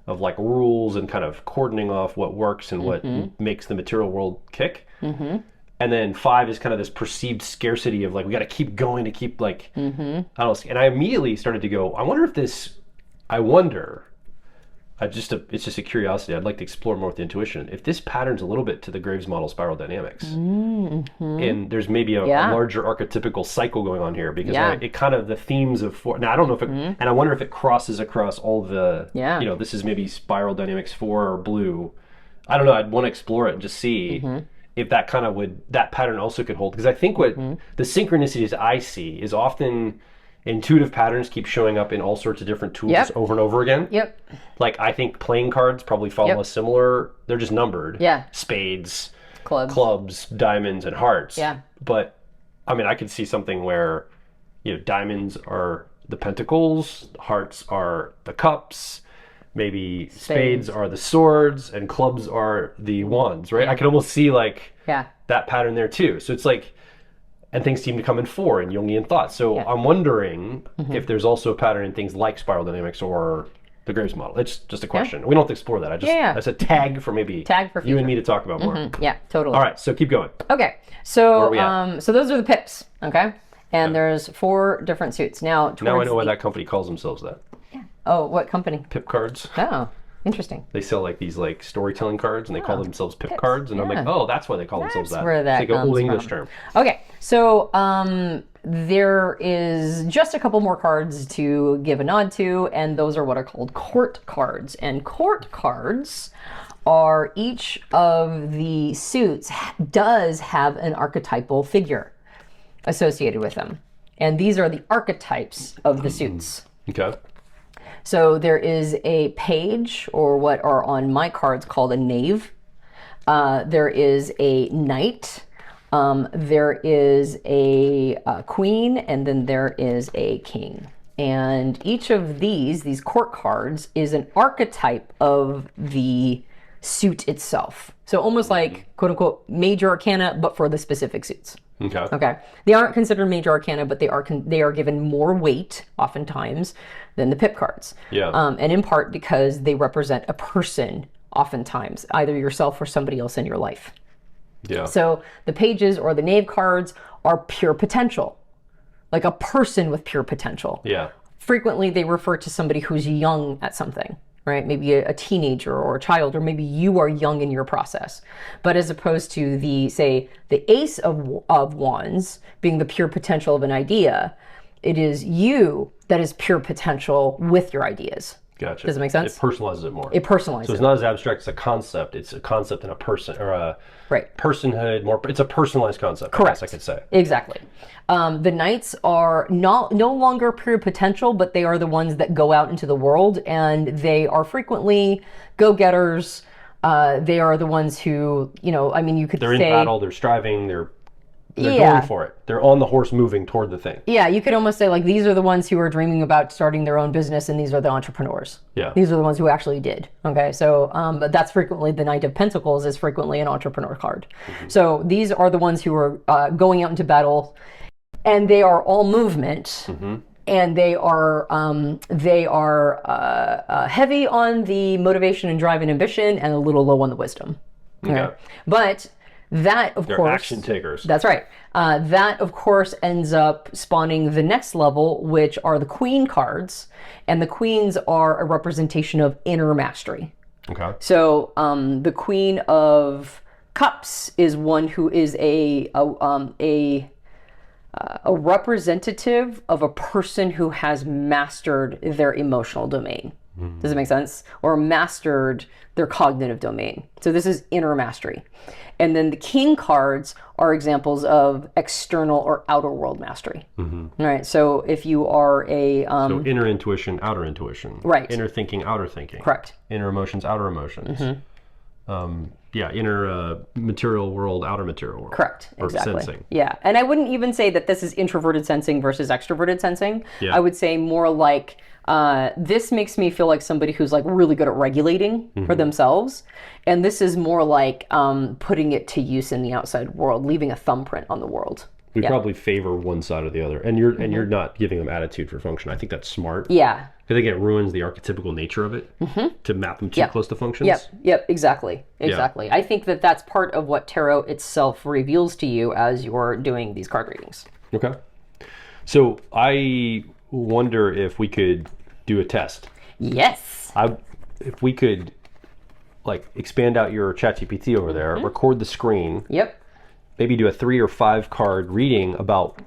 of like rules and kind of cordoning off what works and what makes the material world kick. And then 5 is kind of this perceived scarcity of like, we got to keep going to keep like, I don't know. And I immediately started to go, it's just a curiosity. I'd like to explore more with the intuition. If this pattern's a little bit to the Graves model spiral dynamics, and there's maybe a larger archetypical cycle going on here, because it kind of the themes of 4. Now I don't know if it, and I wonder if it crosses across all the, this is maybe spiral dynamics 4 or blue. I don't know. I'd want to explore it and just see if that kind of that pattern also could hold. Because I think what the synchronicities I see is often intuitive patterns keep showing up in all sorts of different tools over and over again. Like I think playing cards probably follow a similar, they're just numbered. Spades, clubs, diamonds, and hearts. But I mean, I could see something where, diamonds are the Pentacles, hearts are the Cups, maybe spades are the swords, and clubs are the wands, right? I could almost see like that pattern there too. So it's like, and things seem to come in 4 in Jungian thought. So I'm wondering if there's also a pattern in things like spiral dynamics or the Graves model. It's just a question. We don't have to explore that. That's a tag for maybe you and me to talk about more. Yeah, totally. All right, so keep going. Okay, so so those are the pips, okay? And there's 4 different suits. Now I know why that company calls themselves that. Oh, what company? Pip cards. Oh, interesting. They sell like these like storytelling cards, and they call themselves pip cards, and I'm like, oh, that's why they call themselves that. Where that it's like an old English from. term. Okay, so there is just a couple more cards to give a nod to, and those are what are called court cards. And court cards are each of the suits does have an archetypal figure associated with them. And these are the archetypes of the suits. Okay. So there is a page, or what are on my cards called a knave. There is a knight. There is a queen, and then there is a king. And each of these court cards, is an archetype of the suit itself. So almost like, quote unquote, major arcana, but for the specific suits. Okay. Okay. They aren't considered major arcana, but they are given more weight, oftentimes, than the pip cards. Yeah. And in part because they represent a person, oftentimes, either yourself or somebody else in your life. Yeah. So the pages or the knave cards are pure potential, like a person with pure potential. Yeah. Frequently, they refer to somebody who's young at something, right? Maybe a teenager or a child, or maybe you are young in your process. But as opposed to the ace of wands being the pure potential of an idea, it is you that is pure potential with your ideas. Gotcha. Does it make sense? It personalizes it more. It personalizes it. So it's not as abstract as a concept. It's a concept in a person, or a personhood. More. It's a personalized concept. Correct. I guess I could say. Exactly. The knights are no longer pure potential, but they are the ones that go out into the world, and they are frequently go-getters. They are the ones who, you could say... They're in battle, they're striving, they're going for it. They're on the horse moving toward the thing. Yeah, you could almost say, like, these are the ones who are dreaming about starting their own business, and these are the entrepreneurs. Yeah. These are the ones who actually did. Okay, so but that's frequently the Knight of Pentacles is frequently an entrepreneur card. Mm-hmm. So these are the ones who are going out into battle, and they are all movement. Mm-hmm. And they are heavy on the motivation and drive and ambition, and a little low on the wisdom. Okay. But that, of They're course, action takers. That's right. That, of course, ends up spawning the next level, which are the queen cards. And the queens are a representation of inner mastery. Okay. So the Queen of Cups is one who is a representative of a person who has mastered their emotional domain. Mm-hmm. Does it make sense? Or mastered their cognitive domain. So this is inner mastery. And then the king cards are examples of external or outer world mastery. Mm-hmm. All right. So if you are a... so inner intuition, outer intuition. Right. Inner thinking, outer thinking. Correct. Inner emotions, outer emotions. Mm-hmm. Inner material world, outer material world. Correct. Or exactly. sensing. Yeah. And I wouldn't even say that this is introverted sensing versus extroverted sensing. Yeah. I would say more like... this makes me feel like somebody who's like really good at regulating for themselves. And this is more like putting it to use in the outside world, leaving a thumbprint on the world. We probably favor one side or the other. And you're not giving them attitude for function. I think that's smart. Yeah. Because again, it ruins the archetypical nature of it to map them too close to functions. Yep, exactly. Yeah. I think that that's part of what tarot itself reveals to you as you're doing these card readings. Okay. So I wonder if we could do a test. Yes. If we could like expand out your ChatGPT over there, record the screen. Yep. Maybe do a 3 or 5 card reading about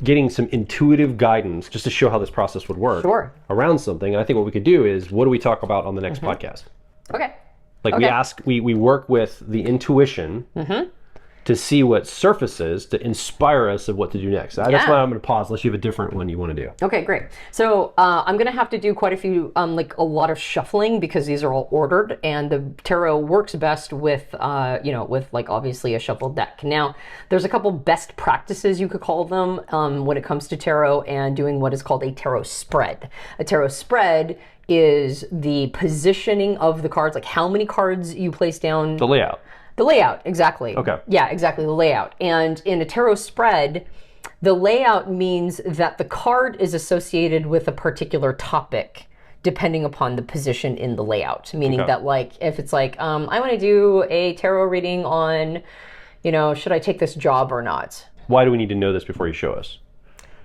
getting some intuitive guidance just to show how this process would work around something. And I think what we could do is, what do we talk about on the next podcast? Okay. Like we work with the intuition to see what surfaces to inspire us of what to do next. That's why I'm going to pause unless you have a different one you want to do. Okay, great. So I'm going to have to do quite a few, like a lot of shuffling because these are all ordered, and the tarot works best with, with like obviously a shuffled deck. Now, there's a couple best practices, you could call them, when it comes to tarot and doing what is called a tarot spread. A tarot spread is the positioning of the cards, like how many cards you place down. The layout. The layout, exactly. Okay. Yeah, exactly, the layout. And in a tarot spread, the layout means that the card is associated with a particular topic depending upon the position in the layout. Meaning that, like, if it's like, I want to do a tarot reading on, should I take this job or not? Why do we need to know this before you show us?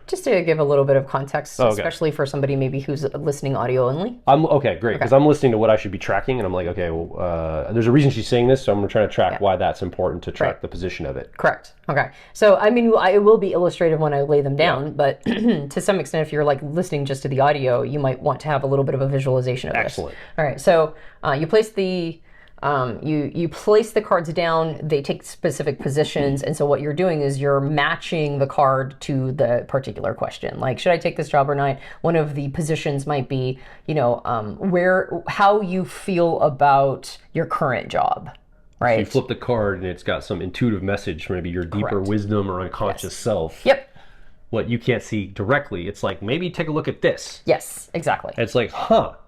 Just to give a little bit of context, Okay. especially for somebody maybe who's listening audio only. Okay, great, because I'm listening to what I should be tracking, and I'm like, okay, well, there's a reason she's saying this, so I'm trying to track why that's important to track the position of it. Correct. Okay. So, I mean, it will be illustrative when I lay them down, but to some extent, if you're like listening just to the audio, you might want to have a little bit of a visualization of this. Excellent. All right. So you place the you place the cards down, they take specific positions, and so what you're doing is you're matching the card to the particular question. Like, should I take this job or not? One of the positions might be, how you feel about your current job. Right. So you flip the card and it's got some intuitive message from maybe your deeper wisdom or unconscious self. Yep. What you can't see directly. It's like, maybe take a look at this. Yes, exactly. And it's like,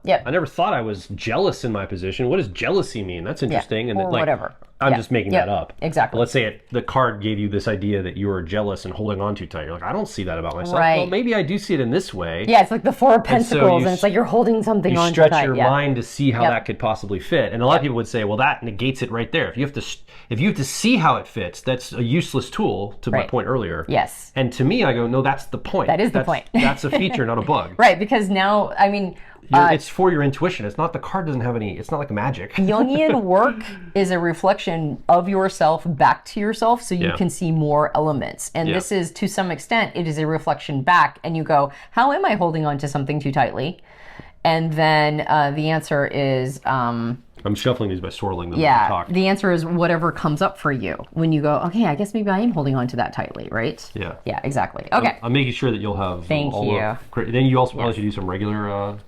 Yep. I never thought I was jealous in my position. What does jealousy mean? That's interesting. Yeah. And or whatever. I'm just making that up. Exactly. But let's say the card gave you this idea that you were jealous and holding on too tight. You're like, I don't see that about myself. Right. Well, maybe I do see it in this way. Yeah, it's like the Four of Pentacles, and it's like you're holding something on too tight. You stretch your yeah. mind to see how that could possibly fit. And a lot of people would say, well, that negates it right there. If you have to see how it fits, that's a useless tool, to my point earlier. Yes. And to me, I go, no, that's the point. That is the point. That's a feature, not a bug. Right, because now, I mean... it's for your intuition. It's not, the card doesn't have any, it's not like magic. Jungian work is a reflection of yourself back to yourself, so you can see more elements. And this is, to some extent, it is a reflection back, and you go, how am I holding on to something too tightly? And then the answer is... I'm shuffling these by swirling them. Yeah, the answer is whatever comes up for you when you go, okay, I guess maybe I am holding on to that tightly, right? Yeah. Yeah, exactly. Okay. I'm making sure that you'll have Thank you. Then you also probably should do some regular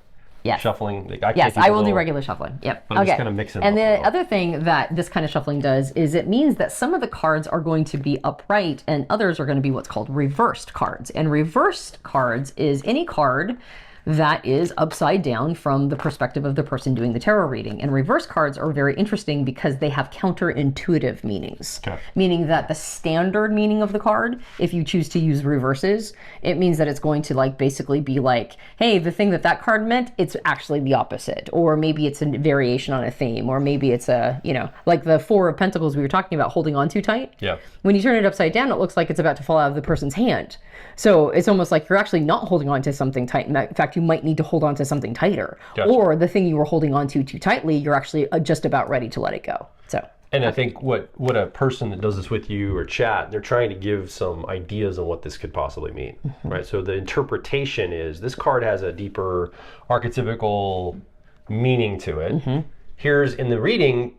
shuffling. I will do regular shuffling. Yep. But I'm just kind of mixing and them the other thing that this kind of shuffling does is it means that some of the cards are going to be upright and others are going to be what's called reversed cards. And reversed cards is any card that is upside down from the perspective of the person doing the tarot reading. And reverse cards are very interesting because they have counterintuitive meanings. Okay. Meaning that the standard meaning of the card, if you choose to use reverses, it means that it's going to basically be like, hey, the thing that card meant, it's actually the opposite. Or maybe it's a variation on a theme, or maybe it's like the Four of Pentacles we were talking about holding on too tight. Yeah. When you turn it upside down, it looks like it's about to fall out of the person's hand. So it's almost like you're actually not holding on to something tight. In fact, you might need to hold on to something tighter. Gotcha. Or the thing you were holding on to too tightly, you're actually just about ready to let it go. So. And I think what a person that does this with you or chat, they're trying to give some ideas on what this could possibly mean, right? So the interpretation is this card has a deeper archetypical meaning to it. Here's in the reading,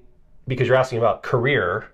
because you're asking about career,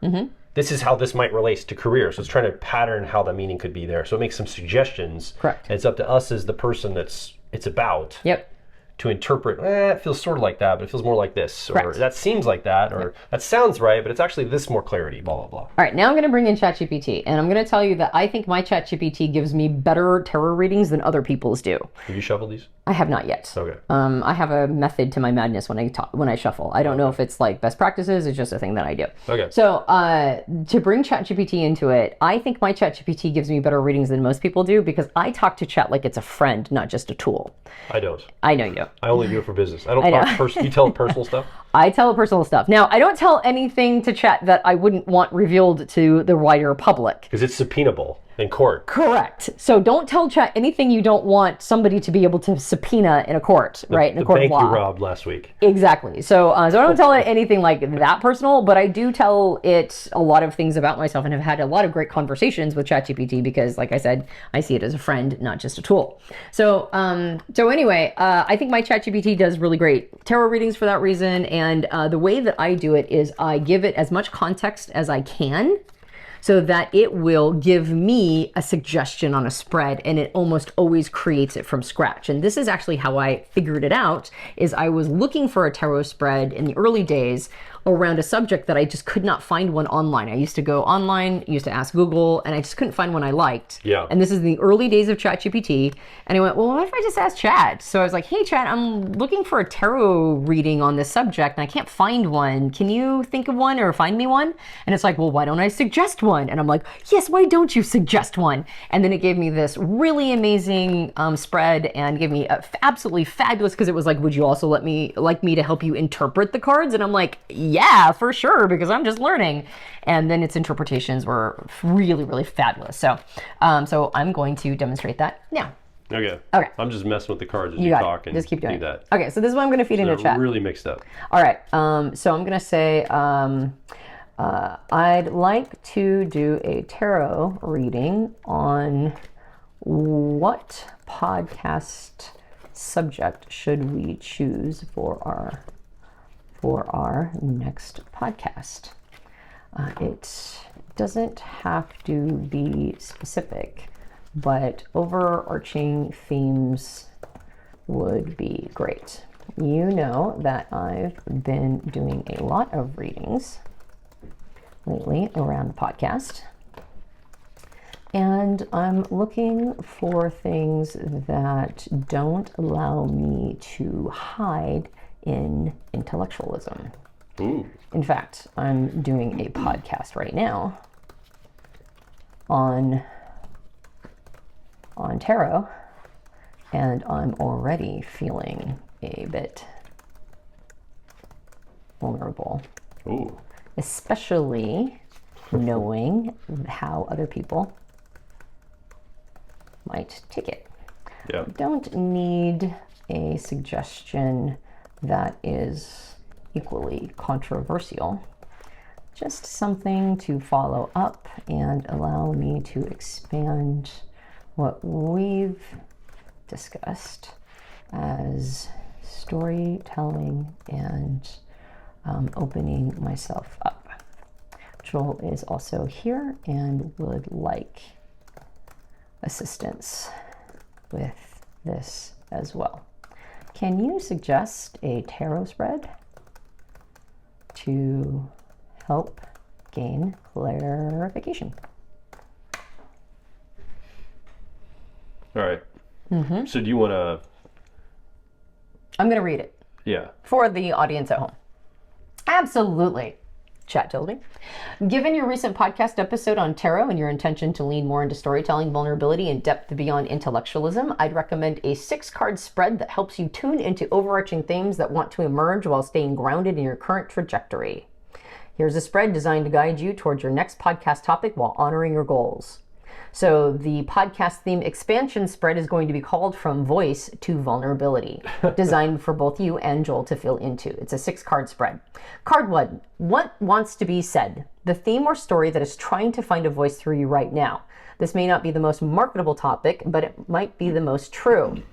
this is how this might relate to career. So it's trying to pattern how the meaning could be there. So it makes some suggestions. Correct. And it's up to us as the person it's about. Yep. To interpret, it feels sort of like that, but it feels more like this. Correct. Or that seems like that, or that sounds right, but it's actually this more clarity, blah, blah, blah. All right, now I'm going to bring in ChatGPT, and I'm going to tell you that I think my ChatGPT gives me better tarot readings than other people's do. Have you shuffled these? I have not yet. Okay. I have a method to my madness when I shuffle. I don't know if it's like best practices. It's just a thing that I do. Okay. So to bring ChatGPT into it, I think my ChatGPT gives me better readings than most people do because I talk to Chat like it's a friend, not just a tool. I don't. I know you do. I only do it for business. I don't talk you tell personal stuff? I tell personal stuff. Now, I don't tell anything to Chat that I wouldn't want revealed to the wider public. Because it's subpoenable in court. Correct. So don't tell Chat anything you don't want somebody to be able to subpoena in a court, right? In a court of law. The bank you robbed last week. Exactly. So I don't tell it anything like that personal, but I do tell it a lot of things about myself and have had a lot of great conversations with ChatGPT because, like I said, I see it as a friend, not just a tool. So anyway, I think my ChatGPT does really great tarot readings for that reason. And the way that I do it is I give it as much context as I can, so that it will give me a suggestion on a spread, and it almost always creates it from scratch. And this is actually how I figured it out, is I was looking for a tarot spread in the early days around a subject that I just could not find one online. I used to go online, used to ask Google, and I just couldn't find one I liked. Yeah. And this is the early days of ChatGPT. And I went, well, what if I just ask Chat? So I was like, hey, Chat, I'm looking for a tarot reading on this subject, and I can't find one. Can you think of one or find me one? And it's like, well, why don't I suggest one? And I'm like, yes, why don't you suggest one? And then it gave me this really amazing spread and gave me absolutely fabulous, because it was like, would you also like me to help you interpret the cards? And I'm like, yeah, for sure, because I'm just learning. And then its interpretations were really, really fabulous. So, so I'm going to demonstrate that now. Okay. I'm just messing with the cards as you talk and just keep doing that. Okay, so this is what I'm going to feed into chat. Really mixed up. All right. So I'm going to say, I'd like to do a tarot reading on what podcast subject should we choose for our next podcast. It doesn't have to be specific, but overarching themes would be great. You know that I've been doing a lot of readings lately around the podcast, and I'm looking for things that don't allow me to hide in intellectualism. Ooh. In fact, I'm doing a podcast right now on tarot, and I'm already feeling a bit vulnerable. Ooh. Especially knowing how other people might take it. Yeah. Don't need a suggestion that is equally controversial. Just something to follow up and allow me to expand what we've discussed as storytelling and opening myself up. Joel is also here and would like assistance with this as well. Can you suggest a tarot spread to help gain clarification? All right. So do you want to... I'm going to read it. Yeah. For the audience at home. Absolutely. Chat told me. Given your recent podcast episode on tarot and your intention to lean more into storytelling, vulnerability, and depth beyond intellectualism, I'd recommend a 6-card spread that helps you tune into overarching themes that want to emerge while staying grounded in your current trajectory. Here's a spread designed to guide you towards your next podcast topic while honoring your goals. So the podcast theme expansion spread is going to be called From Voice to Vulnerability, designed for both you and Joel to feel into. It's a 6-card spread. Card 1, what wants to be said? The theme or story that is trying to find a voice through you right now. This may not be the most marketable topic, but it might be the most true.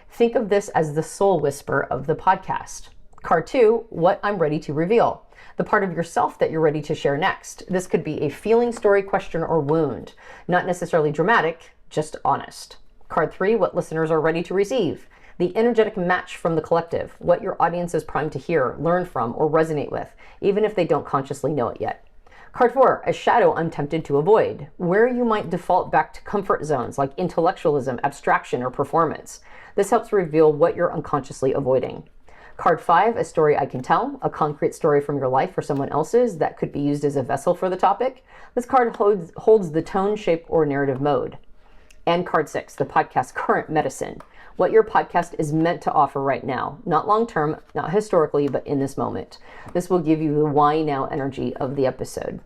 Think of this as the soul whisper of the podcast. Card 2, what I'm ready to reveal. The part of yourself that you're ready to share next. This could be a feeling, story, question, or wound. Not necessarily dramatic, just honest. Card 3, what listeners are ready to receive. The energetic match from the collective. What your audience is primed to hear, learn from, or resonate with, even if they don't consciously know it yet. Card 4, a shadow I'm tempted to avoid. Where you might default back to comfort zones like intellectualism, abstraction, or performance. This helps reveal what you're unconsciously avoiding. Card 5, a story I can tell, a concrete story from your life or someone else's that could be used as a vessel for the topic. This card holds the tone, shape, or narrative mode. And card 6, the podcast current medicine, what your podcast is meant to offer right now, not long-term, not historically, but in this moment. This will give you the why now energy of the episode.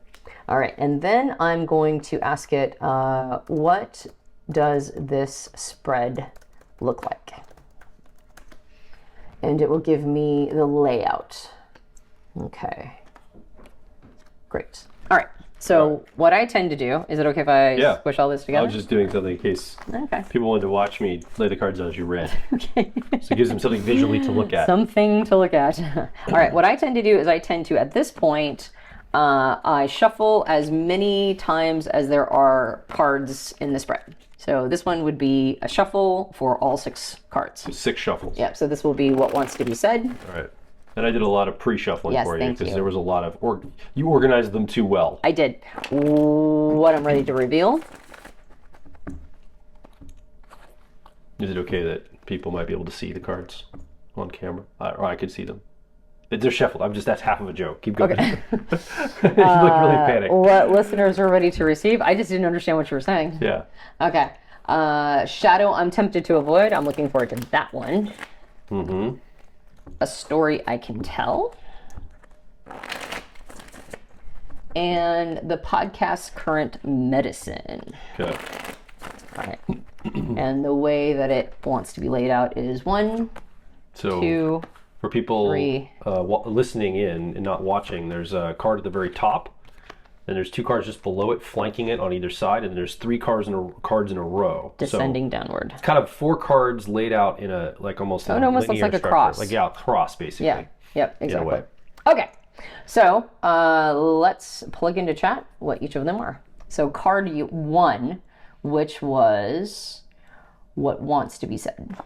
All right, and then I'm going to ask it, what does this spread look like? And it will give me the layout. Okay. Great. All right. So what I tend to do, is it okay if I squish all this together? I was just doing something in case people wanted to watch me lay the cards out as you read. Okay. So it gives them something visually to look at. Something to look at. All right. What I tend to do is at this point, I shuffle as many times as there are cards in the spread. So this one would be a shuffle for all 6 cards. 6 shuffles. Yeah, so this will be what wants to be said. All right. And I did a lot of pre-shuffling for you thank because you. there was a lot of, you organized them too well. I did. What I'm ready to reveal. Is it okay that people might be able to see the cards on camera? Or I could see them? They're shuffled. That's half of a joke. Keep going. Okay. You look really panicked. What listeners are ready to receive? I just didn't understand what you were saying. Yeah. Okay. Shadow, I'm tempted to avoid. I'm looking forward to that one. Mm-hmm. A story I can tell. And the podcast current medicine. Okay. All right. And the way that it wants to be laid out is 1, 2, for people 3. Listening in and not watching, there's a card at the very top, and there's 2 cards just below it, flanking it on either side, and there's 3 cards in a row. Descending downward. It's kind of 4 cards laid out in a almost a almost looks like a cross. a cross basically. Yeah. Yep. Exactly. In a way. Okay. So let's plug into chat what each of them are. So card 1, which was what wants to be said.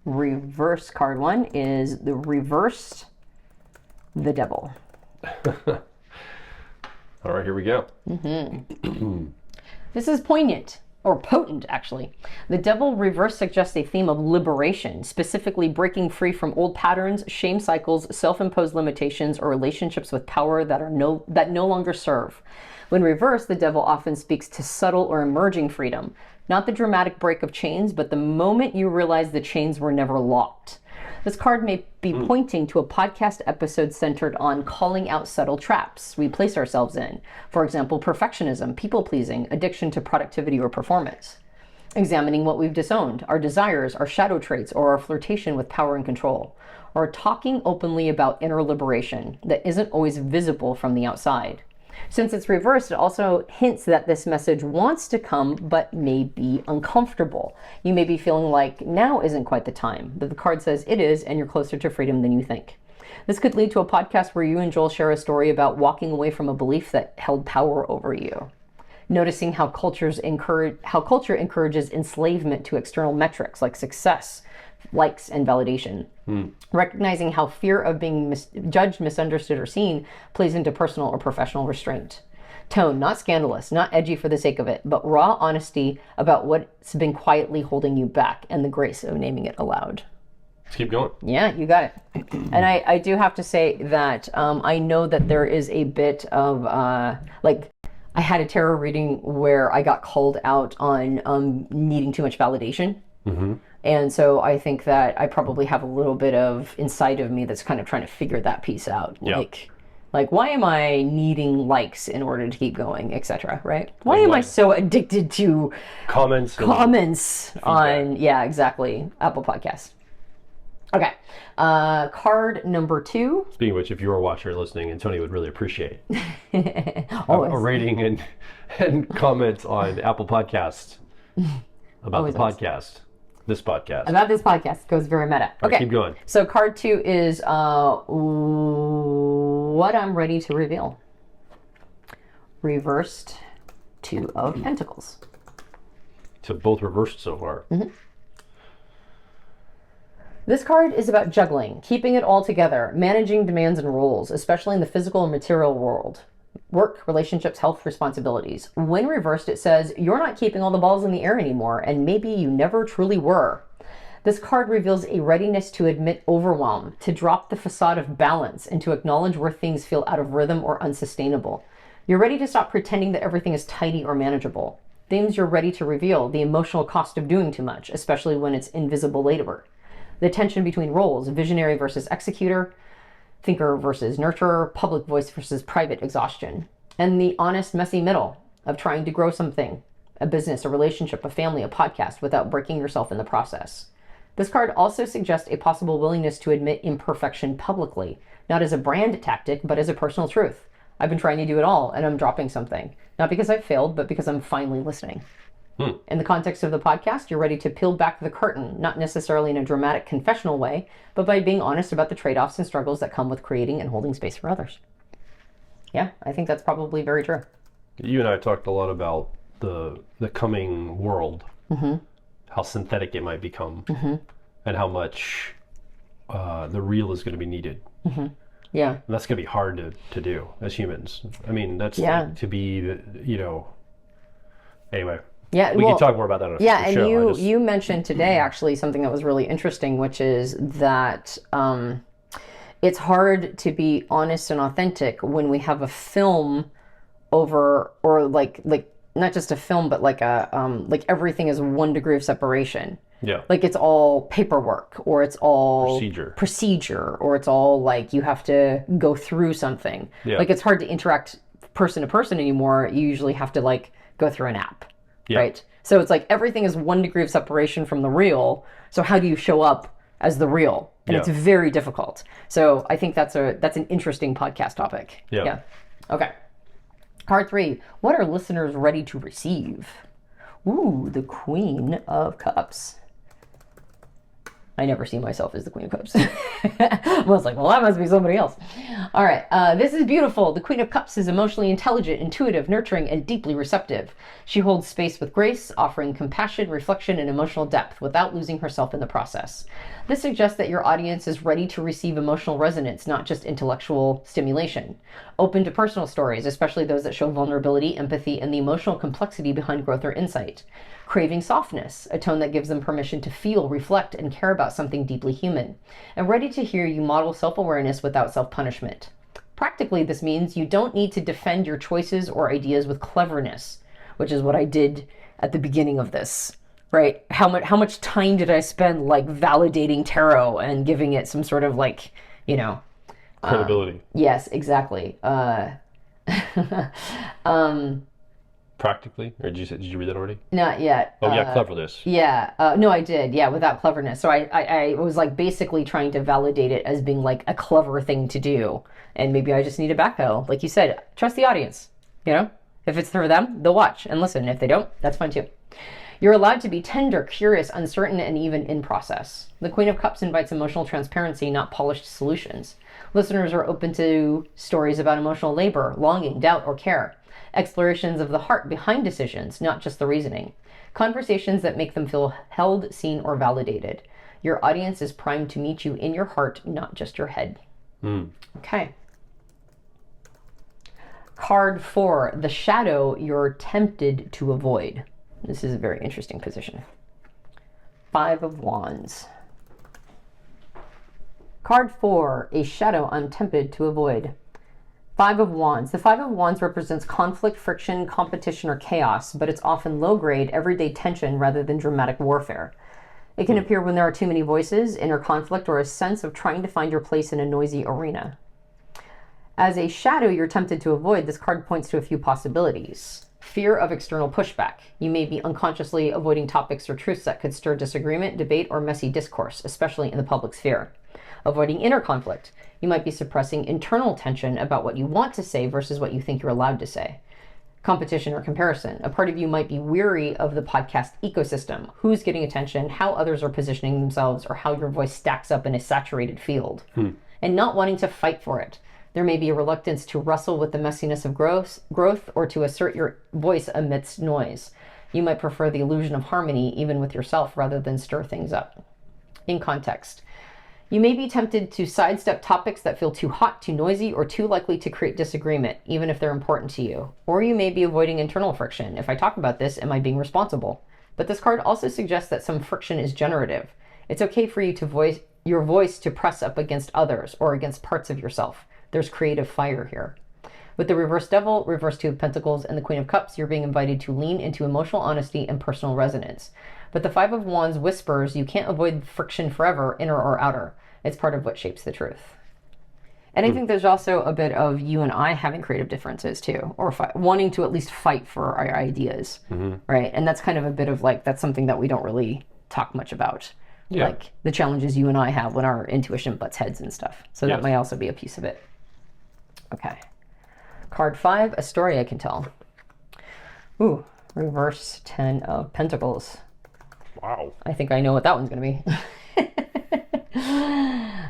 Reverse card 1 is the reversed the devil. All right, here we go. This is poignant, or potent actually. The devil reverse suggests a theme of liberation, specifically breaking free from old patterns, shame cycles, self-imposed limitations, or relationships with power that no longer serve. When reversed, the devil often speaks to subtle or emerging freedom, not the dramatic break of chains, but the moment you realize the chains were never locked. This card may be pointing to a podcast episode centered on calling out subtle traps we place ourselves in. For example, perfectionism, people-pleasing, addiction to productivity or performance. Examining what we've disowned, our desires, our shadow traits, or our flirtation with power and control. Or talking openly about inner liberation that isn't always visible from the outside. Since it's reversed, it also hints that this message wants to come, but may be uncomfortable. You may be feeling like now isn't quite the time, but the card says it is, and you're closer to freedom than you think. This could lead to a podcast where you and Joel share a story about walking away from a belief that held power over you. Noticing how culture encourages enslavement to external metrics like success, likes, and validation. Recognizing how fear of being judged, misunderstood, or seen plays into personal or professional restraint. Tone, not scandalous, not edgy for the sake of it, but raw honesty about what's been quietly holding you back and the grace of naming it aloud. Let's keep going. Yeah, you got it. And I do have to say that I know that there is a bit of, I had a tarot reading where I got called out on needing too much validation. And so I think that I probably have a little bit of inside of me that's kind of trying to figure that piece out. Yeah. Like why am I needing likes in order to keep going, etc. Right? Why am I so addicted to comments on, yeah, exactly, Apple Podcasts. Okay. Card number 2. Speaking of which, if you were watching or listening, Antonia would really appreciate a rating and comments on Apple Podcasts about the podcast. This podcast. About this podcast. Goes very meta. Okay. Right, keep going. So card 2 is what I'm ready to reveal. Reversed 2 of Pentacles. So both reversed so far. This card is about juggling, keeping it all together, managing demands and roles, especially in the physical and material world. Work, relationships, health, responsibilities. When reversed, it says, you're not keeping all the balls in the air anymore, and maybe you never truly were. This card reveals a readiness to admit overwhelm, to drop the facade of balance, and to acknowledge where things feel out of rhythm or unsustainable. You're ready to stop pretending that everything is tidy or manageable. Themes you're ready to reveal, the emotional cost of doing too much, especially when it's invisible labor. The tension between roles, visionary versus executor, thinker versus nurturer, public voice versus private exhaustion, and the honest, messy middle of trying to grow something, a business, a relationship, a family, a podcast, without breaking yourself in the process. This card also suggests a possible willingness to admit imperfection publicly, not as a brand tactic, but as a personal truth. I've been trying to do it all, and I'm dropping something. Not because I've failed, but because I'm finally listening. In the context of the podcast, you're ready to peel back the curtain, not necessarily in a dramatic confessional way, but by being honest about the trade-offs and struggles that come with creating and holding space for others. Yeah, I think that's probably very true. You and I talked a lot about the coming world, how synthetic it might become, and how much the real is going to be needed. Yeah. And that's going to be hard to do as humans. I mean, that's to be, anyway. Yeah, we can talk more about that on a and show. You mentioned today actually something that was really interesting, which is that it's hard to be honest and authentic when we have a film over, or like not just a film, but like a like everything is 1 degree of separation. Yeah. Like it's all paperwork, or it's all procedure, or it's all like you have to go through something. Yeah. Like it's hard to interact person to person anymore. You usually have to like go through an app, Yeah. right? So it's like everything is 1 degree of separation from the real. So how do you show up as the real? And Yeah. it's very difficult. So I think that's an interesting podcast topic. Yeah. Okay. Card 3. What are listeners ready to receive? Ooh, the Queen of Cups. I never see myself as the Queen of Cups. I was like, well, that must be somebody else. All right. This is beautiful. The Queen of Cups is emotionally intelligent, intuitive, nurturing, and deeply receptive. She holds space with grace, offering compassion, reflection, and emotional depth without losing herself in the process. This suggests that your audience is ready to receive emotional resonance, not just intellectual stimulation. Open to personal stories, especially those that show vulnerability, empathy, and the emotional complexity behind growth or insight. Craving softness, a tone that gives them permission to feel, reflect, and care about something deeply human. And ready to hear you model self-awareness without self-punishment. Practically, this means you don't need to defend your choices or ideas with cleverness, which is what I did at the beginning of this, right? How much time did I spend like validating tarot and giving it some sort of like, credibility? Yes, exactly. Practically? Or did you read that already? Not yet. Oh, yeah, cleverness. Yeah. No, I did. Yeah, without cleverness. So I was like basically trying to validate it as being like a clever thing to do. And maybe I just need a backhoe. Like you said, trust the audience. If it's for them, they'll watch and listen. If they don't, that's fine too. You're allowed to be tender, curious, uncertain, and even in process. The Queen of Cups invites emotional transparency, not polished solutions. Listeners are open to stories about emotional labor, longing, doubt, or care. Explorations of the heart behind decisions, not just the reasoning. Conversations that make them feel held, seen, or validated. Your audience is primed to meet you in your heart, not just your head. Okay. Card 4, the shadow you're tempted to avoid. This is a very interesting position. 5 of Wands. Card 4, a shadow I'm tempted to avoid. 5 of Wands. The 5 of Wands represents conflict, friction, competition, or chaos, but it's often low-grade, everyday tension rather than dramatic warfare. It can appear when there are too many voices, inner conflict, or a sense of trying to find your place in a noisy arena. As a shadow you're tempted to avoid, this card points to a few possibilities. Fear of external pushback. You may be unconsciously avoiding topics or truths that could stir disagreement, debate, or messy discourse, especially in the public sphere. Avoiding inner conflict. You might be suppressing internal tension about what you want to say versus what you think you're allowed to say. Competition or comparison. A part of you might be weary of the podcast ecosystem. Who's getting attention, how others are positioning themselves, or how your voice stacks up in a saturated field. And not wanting to fight for it. There may be a reluctance to wrestle with the messiness of growth or to assert your voice amidst noise. You might prefer the illusion of harmony even with yourself rather than stir things up. In context. You may be tempted to sidestep topics that feel too hot, too noisy, or too likely to create disagreement, even if they're important to you. Or you may be avoiding internal friction. If I talk about this, am I being responsible? But this card also suggests that some friction is generative. It's okay for you to voice your voice to press up against others or against parts of yourself. There's creative fire here. With the reverse devil, reverse 2 of pentacles, and the Queen of Cups, you're being invited to lean into emotional honesty and personal resonance. But the 5 of Wands whispers you can't avoid friction forever, inner or outer. It's part of what shapes the truth. And I think there's also a bit of you and I having creative differences too, or wanting to at least fight for our ideas, right? And that's kind of a bit of like, that's something that we don't really talk much about. Yeah. Like the challenges you and I have when our intuition butts heads and stuff. So that might also be a piece of it. Okay. Card 5, a story I can tell. Ooh, reverse 10 of Pentacles. Wow. I think I know what that one's going to be.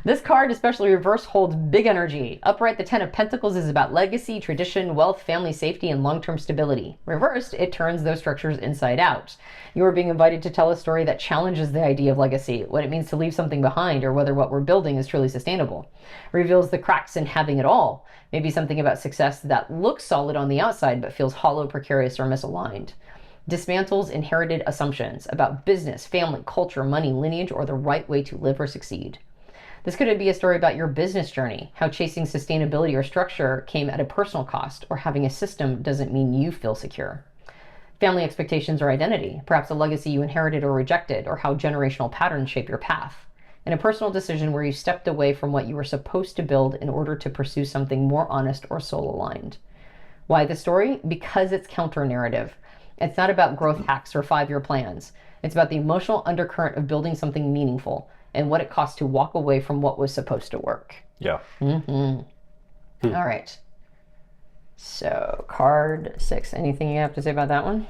This card, especially reverse, holds big energy. Upright, the 10 of Pentacles is about legacy, tradition, wealth, family safety, and long-term stability. Reversed, it turns those structures inside out. You are being invited to tell a story that challenges the idea of legacy, what it means to leave something behind, or whether what we're building is truly sustainable. Reveals the cracks in having it all. Maybe something about success that looks solid on the outside but feels hollow, precarious, or misaligned. Dismantles inherited assumptions about business, family, culture, money, lineage, or the right way to live or succeed. This could be a story about your business journey, how chasing sustainability or structure came at a personal cost, or having a system doesn't mean you feel secure. Family expectations or identity, perhaps a legacy you inherited or rejected, or how generational patterns shape your path. And a personal decision where you stepped away from what you were supposed to build in order to pursue something more honest or soul-aligned. Why the story? Because it's counter-narrative. It's not about growth hacks or 5-year plans. It's about the emotional undercurrent of building something meaningful and what it costs to walk away from what was supposed to work. Yeah. All right. So, card 6. Anything you have to say about that one?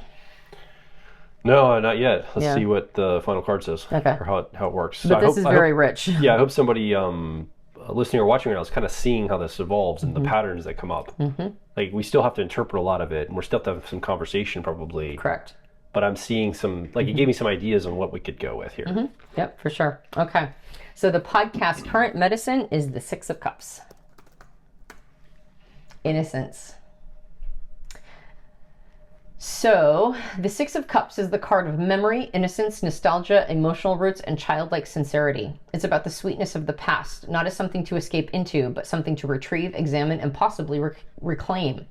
No, not yet. Let's see what the final card says. Okay. Or how it works. But so this is very rich. Yeah, I hope somebody listening or watching right now is kind of seeing how this evolves and the patterns that come up. Like, we still have to interpret a lot of it, and we're still have to have some conversation probably. Correct. But I'm seeing some, like, you gave me some ideas on what we could go with here. Yep, for sure. Okay. So the podcast current medicine is the 6 of Cups. Innocence. So the 6 of Cups is the card of memory, innocence, nostalgia, emotional roots, and childlike sincerity. It's about the sweetness of the past, not as something to escape into, but something to retrieve, examine, and possibly reclaim.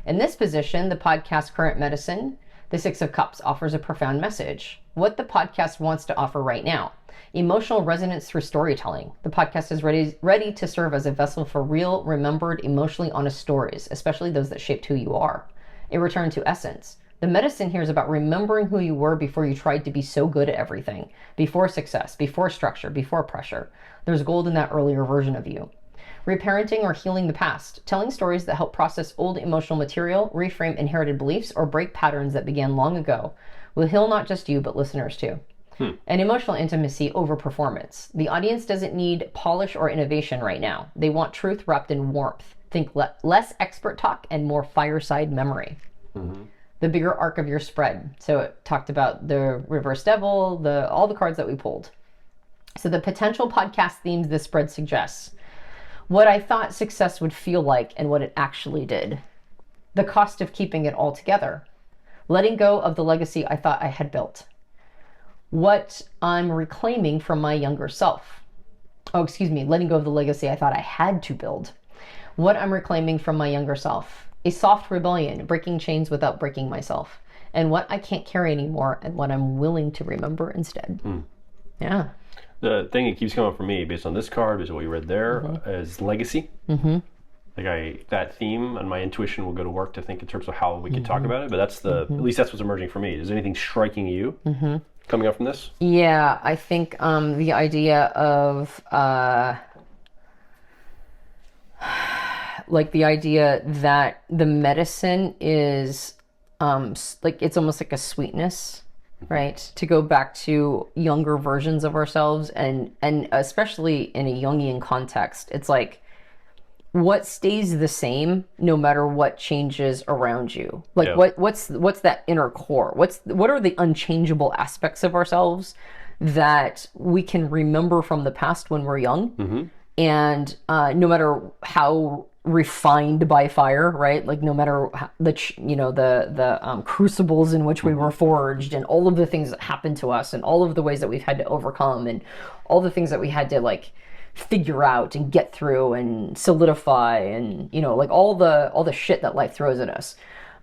In this position, the podcast current medicine, the 6 of Cups, offers a profound message. What the podcast wants to offer right now. Emotional resonance through storytelling. The podcast is ready to serve as a vessel for real, remembered, emotionally honest stories, especially those that shaped who you are. A return to essence. The medicine here is about remembering who you were before you tried to be so good at everything. Before success, before structure, before pressure. There's gold in that earlier version of you. Reparenting or healing the past. Telling stories that help process old emotional material, reframe inherited beliefs, or break patterns that began long ago. Will heal not just you, but listeners too. And emotional intimacy over performance. The audience doesn't need polish or innovation right now. They want truth wrapped in warmth. Think less expert talk and more fireside memory. The bigger arc of your spread. So it talked about the reverse devil, all the cards that we pulled. So the potential podcast themes this spread suggests. What I thought success would feel like and what it actually did. The cost of keeping it all together. Letting go of the legacy I thought I had built. What I'm reclaiming from my younger self. Letting go of the legacy I thought I had to build. What I'm reclaiming from my younger self. A soft rebellion, breaking chains without breaking myself. And what I can't carry anymore and what I'm willing to remember instead. Yeah. The thing that keeps coming up for me, based on this card, based on what you read there, is legacy. Like that theme and my intuition will go to work to think in terms of how we could talk about it. But that's at least that's what's emerging for me. Is anything striking you coming up from this? Yeah, I think the idea of like the idea that the medicine is like it's almost like a sweetness, right? To go back to younger versions of ourselves, and especially in a Jungian context, it's like what stays the same no matter what changes around you. Like what's that inner core? What are the unchangeable aspects of ourselves that we can remember from the past when we're young? And no matter how refined by fire, right? Like no matter the crucibles in which we were forged, and all of the things that happened to us, and all of the ways that we've had to overcome, and all the things that we had to like figure out and get through and solidify, and like all the shit that life throws at us.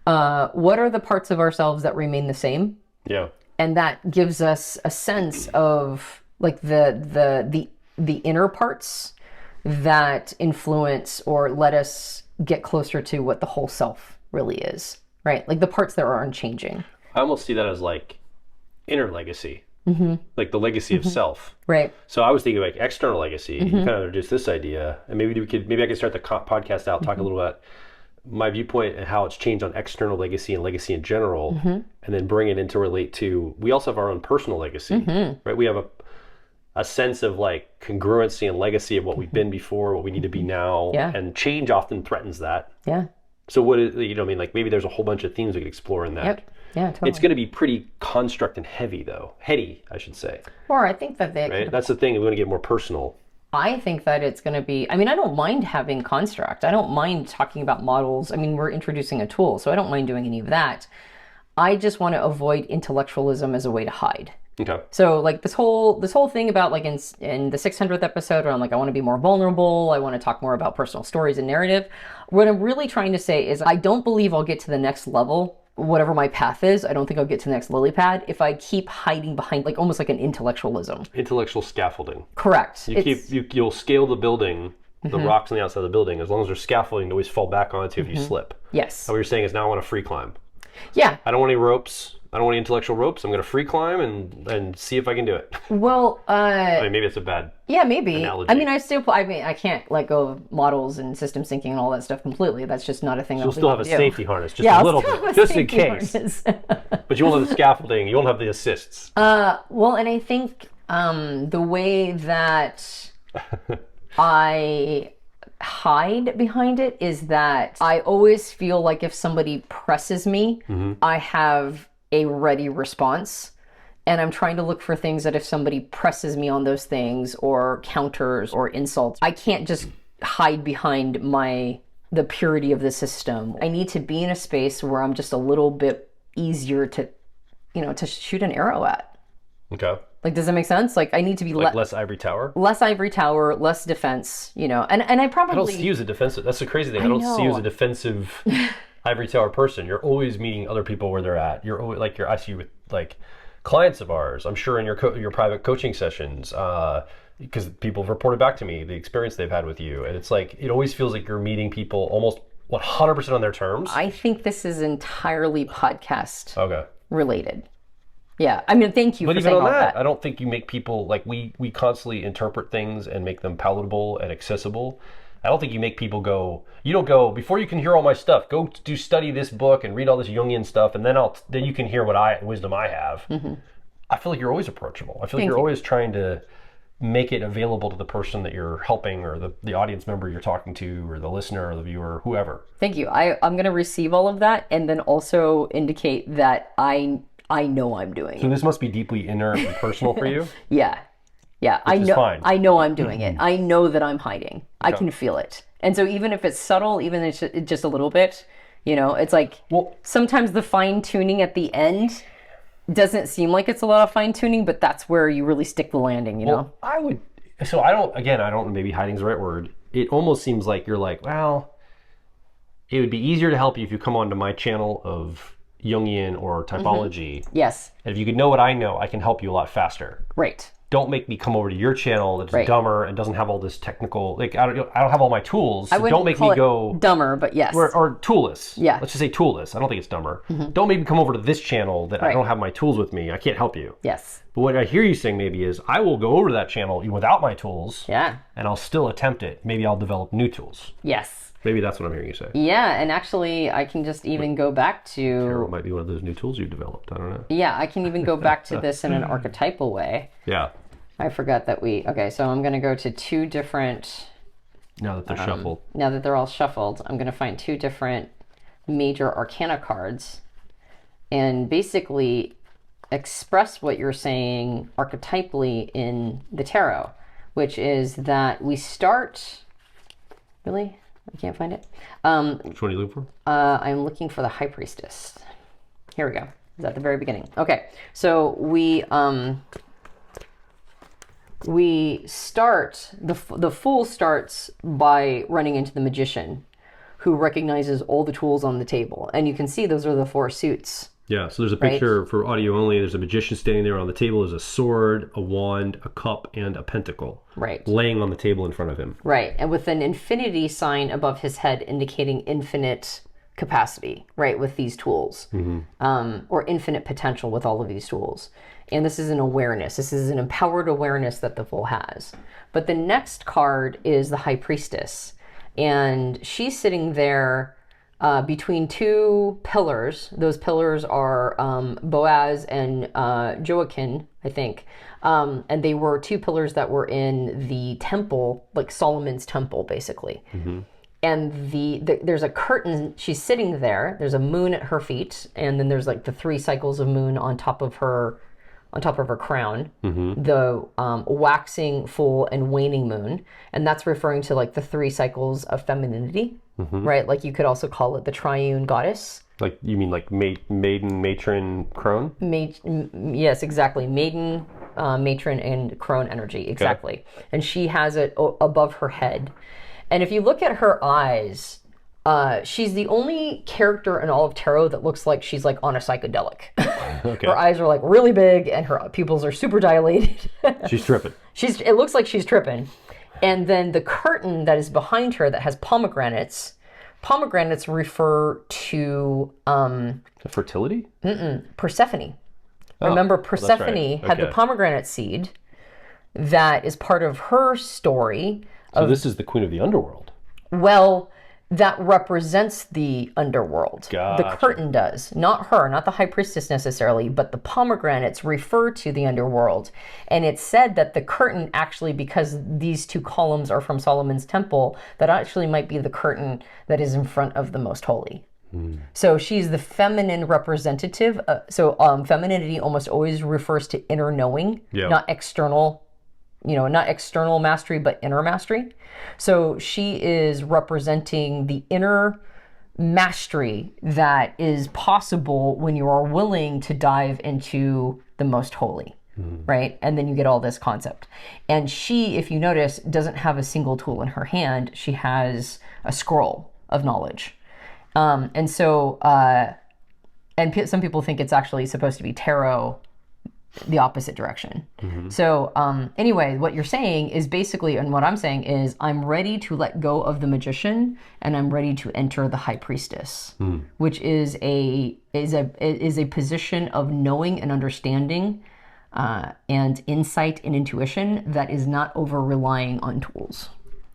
What are the parts of ourselves that remain the same? Yeah. And that gives us a sense of like the inner parts that influence or let us get closer to what the whole self really is, right? Like the parts that are unchanging. I almost see that as like inner legacy, like the legacy of self. Right. So I was thinking like external legacy. You kind of introduced this idea, and maybe I could start the podcast out, talk a little about my viewpoint and how it's changed on external legacy and legacy in general, and then bring it into relate to, we also have our own personal legacy, right? We have a sense of like congruency and legacy of what we've been before, what we need to be now, and change often threatens that. Yeah. So what is, like maybe there's a whole bunch of themes we could explore in that. Yep. Yeah, totally. It's going to be pretty construct and heady, I should say. Or I think that right? That's the thing. We're going to get more personal. I think that it's going to be, I don't mind having construct. I don't mind talking about models. We're introducing a tool, so I don't mind doing any of that. I just want to avoid intellectualism as a way to hide. Okay. So like this whole thing about like in the 600th episode where I'm like, I want to be more vulnerable, I want to talk more about personal stories and narrative. What I'm really trying to say is I don't believe I'll get to the next level, whatever my path is. I don't think I'll get to the next lily pad if I keep hiding behind like almost like an intellectualism. Intellectual scaffolding. Correct. You'll scale the building, the rocks on the outside of the building, as long as there's scaffolding to always fall back onto if you slip. Yes. So what you're saying is now I want to free climb. Yeah. I don't want any ropes. I don't want any intellectual ropes. I'm going to free climb and see if I can do it. Well, I mean, maybe it's a bad maybe. analogy. I mean, I can't let go of models and system syncing and all that stuff completely. That's just not a thing. You'll still have a safety harness, just a little bit, just in case. But you won't have the scaffolding. You won't have the assists. Well, and I think the way that I hide behind it is that I always feel like if somebody presses me, I have a ready response. And I'm trying to look for things that if somebody presses me on those things or counters or insults, I can't just hide behind the purity of the system. I need to be in a space where I'm just a little bit easier to, to shoot an arrow at. Okay. Like, does that make sense? Like, I need to be less ivory tower? Less ivory tower, less defense, and I probably... I don't see you as a defensive... That's the crazy thing. I don't see you as a defensive ivory tower person. You're always meeting other people where they're at. You're always, I see you with, clients of ours, I'm sure in your private coaching sessions, because people have reported back to me the experience they've had with you. And it's like, it always feels like you're meeting people almost 100% on their terms. I think this is entirely podcast related. Yeah, I mean, thank you for saying all that. But even on that, I don't think you make people, we constantly interpret things and make them palatable and accessible. I don't think you make people you don't go, before you can hear all my stuff, go study this book and read all this Jungian stuff, and then you can hear wisdom I have. I feel like you're always approachable. I feel like you're always trying to make it available to the person that you're helping, or the audience member you're talking to, or the listener or the viewer, whoever. Thank you. I'm going to receive all of that and then also indicate that I know I'm doing it. So this must be deeply inner and personal for you? Yeah. I know I'm doing it. I know that I'm hiding. I can feel it. And so even if it's subtle, even if it's just a little bit, it's like, sometimes the fine tuning at the end doesn't seem like it's a lot of fine tuning, but that's where you really stick the landing, know? I don't, maybe hiding's the right word. It almost seems like you're like, well, it would be easier to help you if you come onto my channel of Jungian or typology. Yes. And if you could know what I know, I can help you a lot faster. Right. Don't make me come over to your channel that's dumber and doesn't have all this technical, I don't have all my tools. So don't make me go dumber, but yes. Or toolless. Yeah. Let's just say toolless. I don't think it's dumber. Don't make me come over to this channel that I don't have my tools with me. I can't help you. Yes. But what I hear you saying maybe is, I will go over to that channel without my tools. Yeah. And I'll still attempt it. Maybe I'll develop new tools. Yes. Maybe that's what I'm hearing you say. Yeah, and actually I can just even go back to... Tarot might be one of those new tools you developed. I don't know. Yeah, I can even go back to this in an archetypal way. Yeah. I forgot that okay, so I'm going to go to two different... Now that they're shuffled. Now that they're all shuffled, I'm going to find two different major arcana cards and basically express what you're saying archetypally in the tarot, which is that we start... Really? I can't find it. Which one are you looking for? I'm looking for the High Priestess. Here we go. It's at the very beginning. Okay, so we start, the Fool starts by running into the Magician, who recognizes all the tools on the table. And you can see those are the four suits. Yeah, so there's a picture for audio only. There's a magician standing there. On the table is a sword, a wand, a cup, and a pentacle. Right. Laying on the table in front of him. Right, and with an infinity sign above his head indicating infinite capacity, right, with these tools. Or infinite potential with all of these tools. And this is an awareness. This is an empowered awareness that the Fool has. But the next card is the High Priestess. And she's sitting there between two pillars. Those pillars are Boaz and Joachim, I think. And they were two pillars that were in the temple, like Solomon's temple, basically. And there's a curtain. She's sitting there. There's a moon at her feet. And then there's like the 3 cycles of moon on top of her crown, the waxing, full, and waning moon. And that's referring to like the 3 cycles of femininity, right? Like you could also call it the triune goddess. Like, you mean like maiden, matron, crone? Yes, exactly. Maiden, matron, and crone energy. Exactly. Okay. And she has it above her head. And if you look at her eyes, she's the only character in all of tarot that looks like she's like on a psychedelic. Okay. Her eyes are like really big and her pupils are super dilated. She's tripping. It looks like she's tripping. And then the curtain that is behind her that has pomegranates refer to fertility? Persephone. Remember, Persephone had the pomegranate seed that is part of her story. So this is the queen of the underworld. Well, that represents the underworld. Gotcha. The curtain does. Not her, not the high priestess necessarily, but the pomegranates refer to the underworld. And it's said that the curtain actually, because these two columns are from Solomon's temple, that actually might be the curtain that is in front of the Most Holy. So she's the feminine representative. Femininity almost always refers to inner knowing, not external, not external mastery, but inner mastery. So she is representing the inner mastery that is possible when you are willing to dive into the Most Holy, right? And then you get all this concept. And she, if you notice, doesn't have a single tool in her hand. She has a scroll of knowledge. And some people think it's actually supposed to be tarot, the opposite direction. So anyway, what you're saying is basically, and what I'm saying is, I'm ready to let go of the magician and I'm ready to enter the high priestess, which is a position of knowing and understanding and insight and intuition that is not over relying on tools.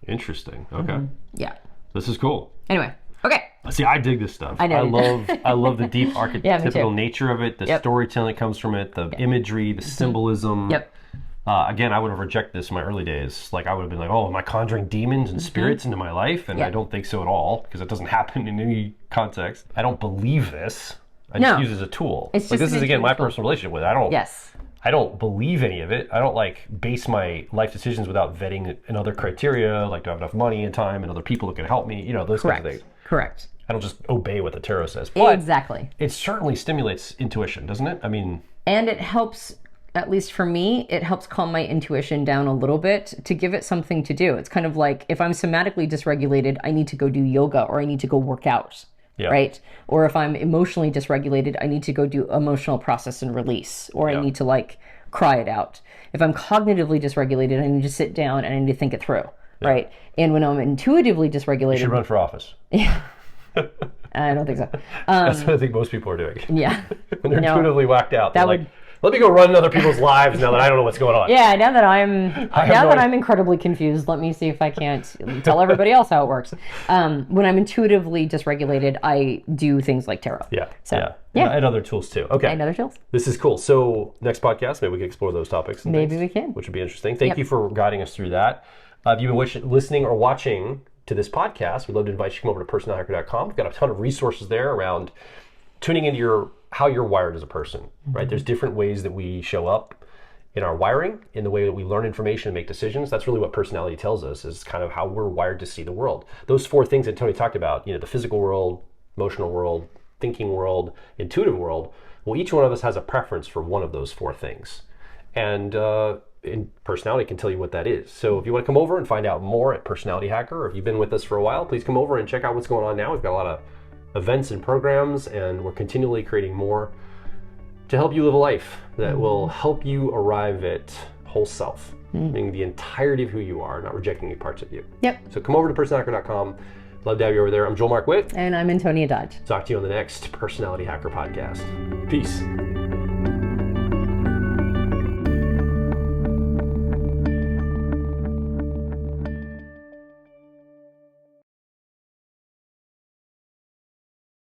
Interesting. Okay. Yeah. This is cool. Anyway. Okay. See, I dig this stuff. I know. I love the deep archetypical nature of it, the storytelling that comes from it, the imagery, the symbolism. Yep. Again, I would have rejected this in my early days. Like, I would have been like, oh, am I conjuring demons and spirits into my life? And I don't think so at all, because it doesn't happen in any context. I don't believe this. I just use it as a tool. It's like, just this is, again, my personal relationship with it. I don't believe any of it. I don't base my life decisions without vetting in other criteria, like do I have enough money and time and other people that can help me, those kinds of things. Correct. I don't just obey what the tarot says. But exactly. It certainly stimulates intuition, doesn't it? I mean... And it helps, at least for me, it helps calm my intuition down a little bit to give it something to do. It's kind of like, if I'm somatically dysregulated, I need to go do yoga or I need to go work out. Yeah. Right? Or if I'm emotionally dysregulated, I need to go do emotional process and release, or I need to cry it out. If I'm cognitively dysregulated, I need to sit down and I need to think it through, right? And when I'm intuitively dysregulated... You should run for office. Yeah. I don't think so. That's what I think most people are doing. Yeah. When they're intuitively whacked out, they're like, let me go run in other people's lives now that I don't know what's going on. Yeah, now that I'm incredibly confused, let me see if I can't tell everybody else how it works. When I'm intuitively dysregulated, I do things like tarot. And other tools too. Okay. And other tools. This is cool. So next podcast, maybe we can explore those topics. Maybe we can. Which would be interesting. Thank you for guiding us through that. If you've been listening or watching to this podcast, we'd love to invite you to come over to personalityhacker.com. We've got a ton of resources there around tuning into how you're wired as a person, right? There's different ways that we show up in our wiring, in the way that we learn information and make decisions. That's really what personality tells us, is kind of how we're wired to see the world. Those four things that Tony talked about, the physical world, emotional world, thinking world, intuitive world, well, each one of us has a preference for one of those four things. And personality can tell you what that is. So if you want to come over and find out more at Personality Hacker, or if you've been with us for a while, please come over and check out what's going on now. We've got a lot of events and programs, and we're continually creating more to help you live a life that will help you arrive at whole self, meaning the entirety of who you are, not rejecting any parts of you. Yep. So come over to personalhacker.com. Love to have you over there. I'm Joel Mark Witt. And I'm Antonia Dodge. Talk to you on the next Personality Hacker podcast. Peace.